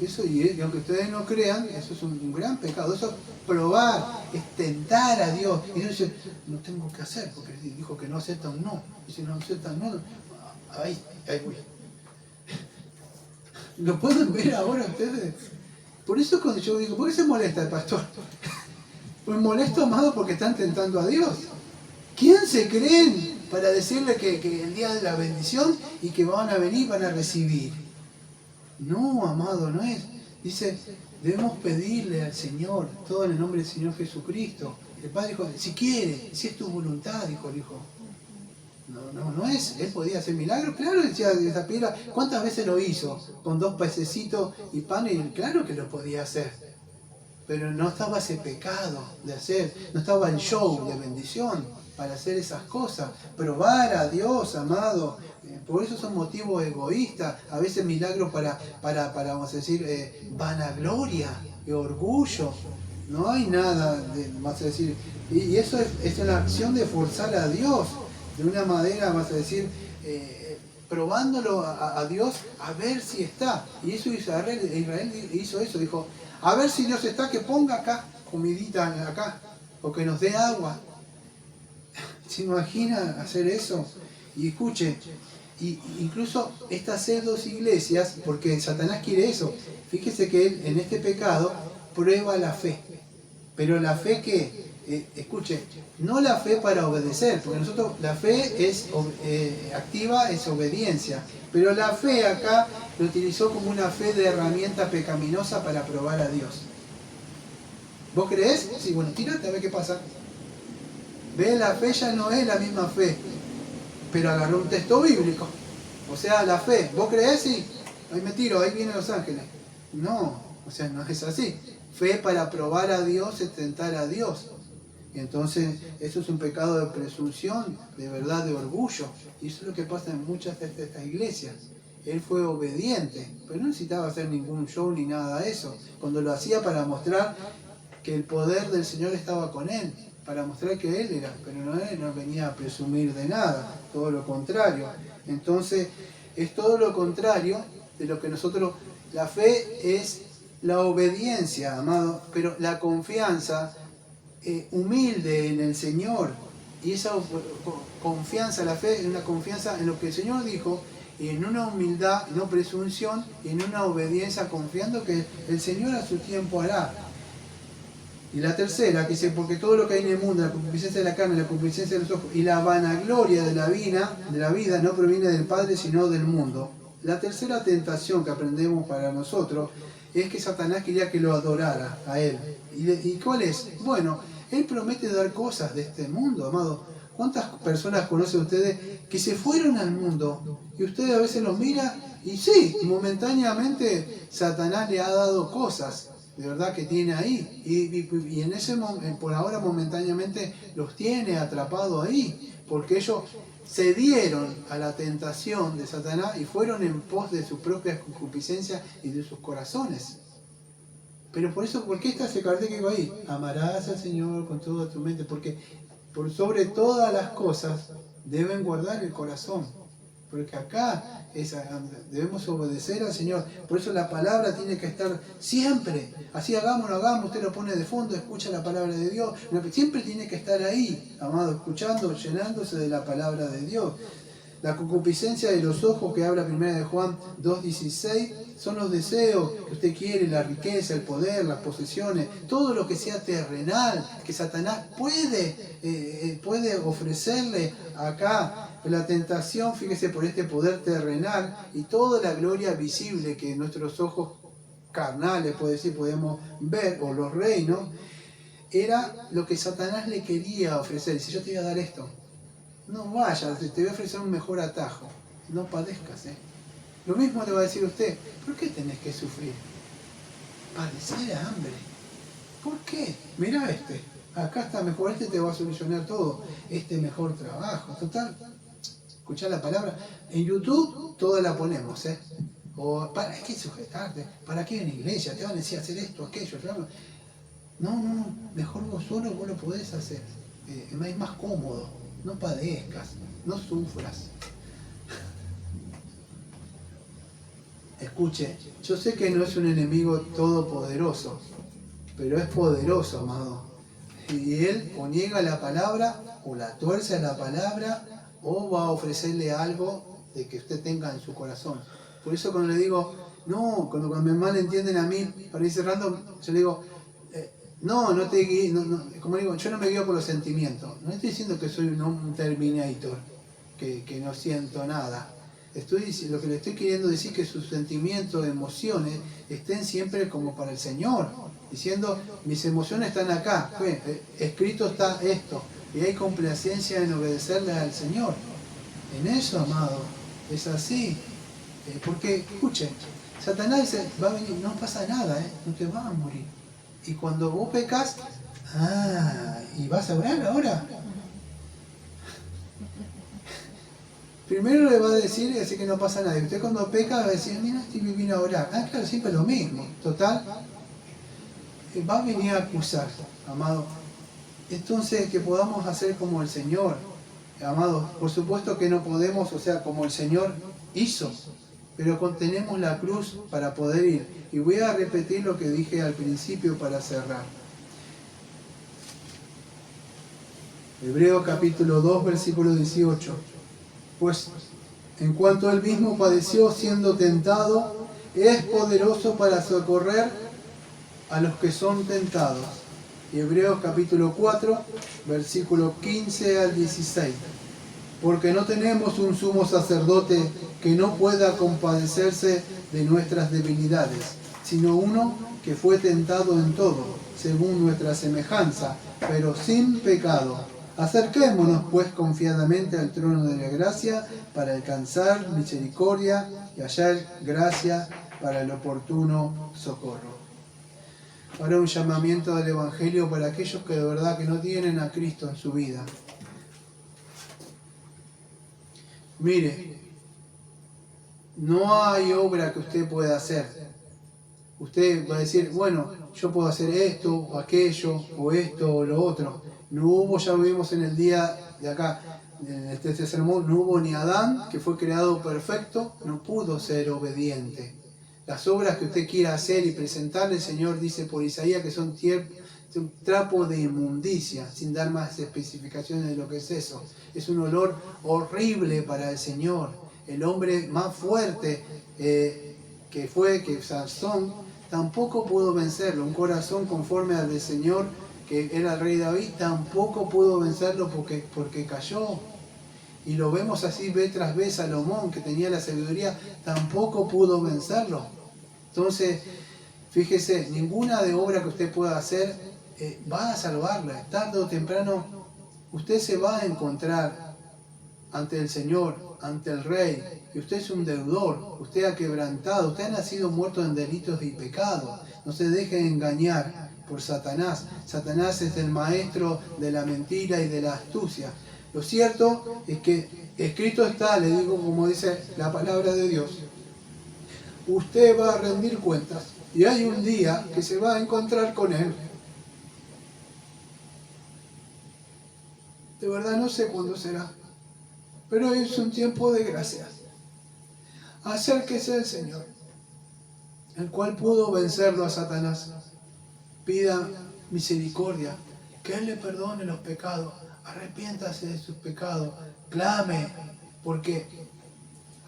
Eso, y aunque ustedes no crean, eso es un gran pecado. Eso es probar, es tentar a Dios. Y Dios dice, no tengo que hacer, porque dijo que no acepta un no. Y si no acepta un no, Ahí voy. ¿Lo pueden ver ahora ustedes? Por eso cuando yo digo, ¿por qué se molesta el pastor? Pues molesto, amado, porque están tentando a Dios. ¿Quién se creen para decirle que el día de la bendición y que van a venir, van a recibir? No, amado, no es. Dice, debemos pedirle al Señor, todo en el nombre del Señor Jesucristo. El Padre dijo, si quiere, si es tu voluntad, dijo el Hijo. No es. Él podía hacer milagros, claro, decía esa piedra. ¿Cuántas veces lo hizo? Con 2 pececitos y pan, y claro que lo podía hacer. Pero no estaba ese pecado de hacer, no estaba el show de bendición para hacer esas cosas. Probar a Dios, amado. Por eso son motivos egoístas. A veces milagros para vamos a decir, vanagloria y orgullo. No hay nada, vamos a decir. Y eso es una acción de forzar a Dios. De una manera, vamos a decir, probándolo a Dios a ver si está. Y eso Israel hizo eso, dijo, a ver si Dios está, que ponga acá, comidita acá, o que nos dé agua. ¿Se imagina hacer eso? Y escuche, incluso estas 2 iglesias, porque Satanás quiere eso, fíjese que él en este pecado prueba la fe. Pero la fe que, escuche, no la fe para obedecer, porque nosotros la fe es activa, es obediencia. Pero la fe acá lo utilizó como una fe de herramienta pecaminosa para probar a Dios. ¿Vos creés? Sí, bueno, tírate a ver qué pasa. Ve, la fe ya no es la misma fe, pero agarró un texto bíblico. O sea, la fe, ¿vos creés? Sí, ahí me tiro, ahí vienen los ángeles. No, o sea, no es así. Fe para probar a Dios es tentar a Dios. Y entonces eso es un pecado de presunción, de verdad, de orgullo. Y eso es lo que pasa en muchas de estas iglesias. Él fue obediente, pero no necesitaba hacer ningún show ni nada de eso. Cuando lo hacía para mostrar que el poder del Señor estaba con él, para mostrar que él era, pero él no venía a presumir de nada, todo lo contrario. Entonces es todo lo contrario de lo que nosotros, la fe es la obediencia, amado, pero la confianza humilde en el Señor. Y esa confianza, la fe es una confianza en lo que el Señor dijo, y en una humildad, no presunción, y en una obediencia confiando que el Señor a su tiempo hará. Y la tercera, que dice, porque todo lo que hay en el mundo, la concupiscencia de la carne, la concupiscencia de los ojos y la vanagloria de la vida no proviene del Padre, sino del mundo. La tercera tentación que aprendemos para nosotros es que Satanás quería que lo adorara a él. ¿Y cuál es? Bueno, él promete dar cosas de este mundo, amado. ¿Cuántas personas conocen ustedes que se fueron al mundo? Y ustedes a veces los miran y sí, momentáneamente Satanás le ha dado cosas, de verdad que tiene ahí. Y en ese por ahora momentáneamente los tiene atrapados ahí, porque ellos cedieron a la tentación de Satanás y fueron en pos de sus propias concupiscencias y de sus corazones. Pero por eso, ¿por qué está ese cartel que va ahí? Amarás al Señor con toda tu mente, porque por sobre todas las cosas deben guardar el corazón. Porque acá debemos obedecer al Señor. Por eso la palabra tiene que estar siempre. Así hagámoslo, usted lo pone de fondo, escucha la palabra de Dios. Siempre tiene que estar ahí, amado, escuchando, llenándose de la palabra de Dios. La concupiscencia de los ojos que habla 1 de Juan 2:16 son los deseos que usted quiere, la riqueza, el poder, las posesiones, todo lo que sea terrenal, que Satanás puede ofrecerle acá. La tentación, fíjese, por este poder terrenal y toda la gloria visible que nuestros ojos carnales, podemos ver, o los reinos, era lo que Satanás le quería ofrecer. Dice, yo te voy a dar esto. No vayas, te voy a ofrecer un mejor atajo. No padezcas, Lo mismo le va a decir a usted, ¿por qué tenés que sufrir? Padecer hambre. ¿Por qué? Mirá acá está mejor, te va a solucionar todo. Mejor trabajo, total. Escuchá la palabra. En YouTube toda la ponemos, O ¿para qué sujetarte? ¿Para qué en la iglesia? Te van a decir hacer esto, aquello, claro. No, mejor vos solo vos lo podés hacer. Es más cómodo. No padezcas, no sufras. Escuche, yo sé que no es un enemigo todopoderoso, pero es poderoso, amado. Y él o niega la palabra, o la tuerce a la palabra, o va a ofrecerle algo de que usted tenga en su corazón. Por eso cuando le digo, no, cuando me malentienden a mí, para ir cerrando, yo le digo, no te guíes, como digo, yo no me guío por los sentimientos. No estoy diciendo que soy un Terminator, que no siento nada. Lo que le estoy queriendo decir es que sus sentimientos, emociones, estén siempre como para el Señor. Diciendo, mis emociones están acá, escrito está esto, y hay complacencia en obedecerle al Señor. En eso, amado, es así. Porque, escuchen, Satanás dice, va a venir, no pasa nada, no te vas a morir. Y cuando vos pecas, ¿y vas a orar ahora? Primero le va a decir así que no pasa nada. Y usted cuando peca va a decir, mira, estoy vine a orar. Claro, siempre lo mismo. Total, va a venir a acusar, amado. Entonces, que podamos hacer como el Señor, amado. Por supuesto que no podemos, o sea, como el Señor hizo, pero tenemos la cruz para poder ir. Y voy a repetir lo que dije al principio para cerrar. Hebreos capítulo 2, versículo 18. Pues en cuanto él mismo padeció siendo tentado, es poderoso para socorrer a los que son tentados. Y Hebreos capítulo 4, versículo 15 al 16. Porque no tenemos un sumo sacerdote que no pueda compadecerse de nuestras debilidades, sino uno que fue tentado en todo, según nuestra semejanza, pero sin pecado. Acerquémonos pues confiadamente al trono de la gracia para alcanzar misericordia y hallar gracia para el oportuno socorro. Ahora un llamamiento del Evangelio para aquellos que de verdad que no tienen a Cristo en su vida. Mire, no hay obra que usted pueda hacer. Usted va a decir, bueno, yo puedo hacer esto o aquello o esto o lo otro. No hubo, ya lo vimos en el día de acá, en este sermón, no hubo ni Adán, que fue creado perfecto, no pudo ser obediente. Las obras que usted quiera hacer y presentarle, el Señor dice por Isaías que son un trapo de inmundicia, sin dar más especificaciones de lo que es eso. Es un olor horrible para el Señor. El hombre más fuerte que Sansón, tampoco pudo vencerlo. Un corazón conforme al del Señor, que era el rey David, tampoco pudo vencerlo porque cayó. Y lo vemos así vez tras vez. Salomón, que tenía la sabiduría, tampoco pudo vencerlo. Entonces, fíjese, ninguna de obra que usted pueda hacer va a salvarla. Tarde o temprano, usted se va a encontrar ante el Señor, ante el Rey, y usted es un deudor, usted ha quebrantado, usted ha nacido muerto en delitos y pecados. No se deje engañar por Satanás. Satanás es el maestro de la mentira y de la astucia. Lo cierto es que escrito está, le digo como dice la palabra de Dios, usted va a rendir cuentas y hay un día que se va a encontrar con Él. De verdad no sé cuándo será, pero es un tiempo de gracia. Acérquese al Señor, el cual pudo vencerlo a Satanás. Pida misericordia, que Él le perdone los pecados. Arrepiéntase de sus pecados, clame, porque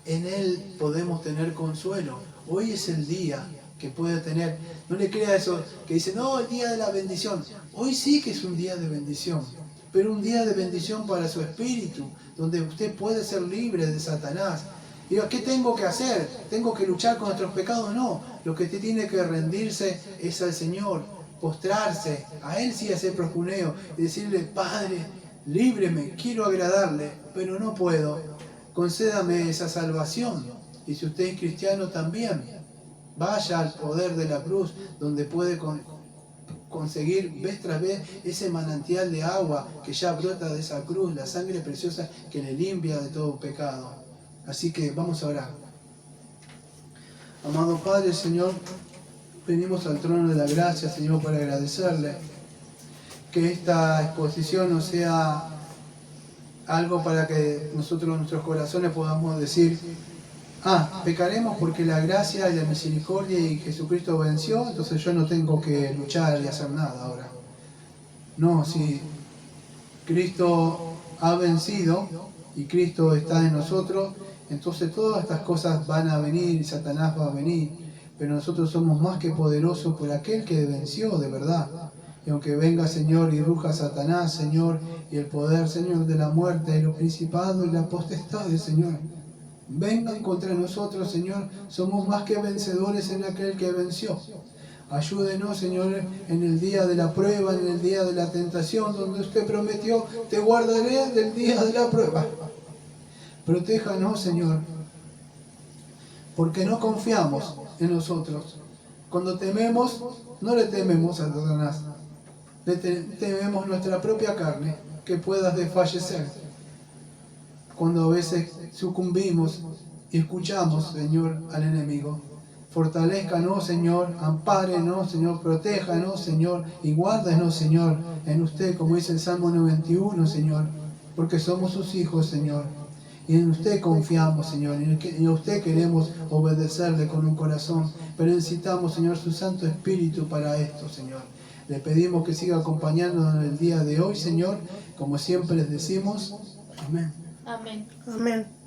en Él podemos tener consuelo. Hoy es el día que puede tener, no le crea eso que dice, no, el día de la bendición. Hoy sí que es un día de bendición, pero un día de bendición para su espíritu, donde usted puede ser libre de Satanás. Digo, ¿qué tengo que hacer? ¿Tengo que luchar con nuestros pecados? No, lo que usted tiene que rendirse es al Señor, postrarse, a Él sí hacer proscuneo y decirle, Padre, líbreme, quiero agradarle, pero no puedo. Concédame esa salvación. Y si usted es cristiano también, vaya al poder de la cruz, donde puede conseguir vez tras vez ese manantial de agua que ya brota de esa cruz, la sangre preciosa que le limpia de todo pecado. Así que vamos a orar. Amado Padre, Señor, venimos al trono de la gracia, Señor, para agradecerle que esta exposición no sea algo para que nosotros, nuestros corazones, podamos decir, pecaremos porque la gracia y la misericordia y Jesucristo venció, entonces yo no tengo que luchar y hacer nada ahora. No, si Cristo ha vencido y Cristo está en nosotros, entonces todas estas cosas van a venir y Satanás va a venir. Pero nosotros somos más que poderosos por aquel que venció de verdad. Y aunque venga, Señor, y ruja Satanás, Señor, y el poder, Señor, de la muerte, y los principados y las potestades, Señor, vengan contra nosotros, Señor, somos más que vencedores en aquel que venció. Ayúdenos, Señor, en el día de la prueba, en el día de la tentación, donde usted prometió, te guardaré del día de la prueba. Protéjanos, Señor, porque no confiamos en nosotros. Cuando tememos, no le tememos a Satanás, le tememos nuestra propia carne, que pueda desfallecer. Cuando a veces sucumbimos y escuchamos, Señor, al enemigo. Fortalézcanos, Señor, ampárenos, Señor, protéjanos, Señor, y guárdenos, Señor, en usted, como dice el Salmo 91, Señor, porque somos sus hijos, Señor. Y en usted confiamos, Señor, y a usted queremos obedecerle con un corazón, pero necesitamos, Señor, su Santo Espíritu para esto, Señor. Le pedimos que siga acompañándonos en el día de hoy, Señor, como siempre les decimos. Amén. Amén. Amén.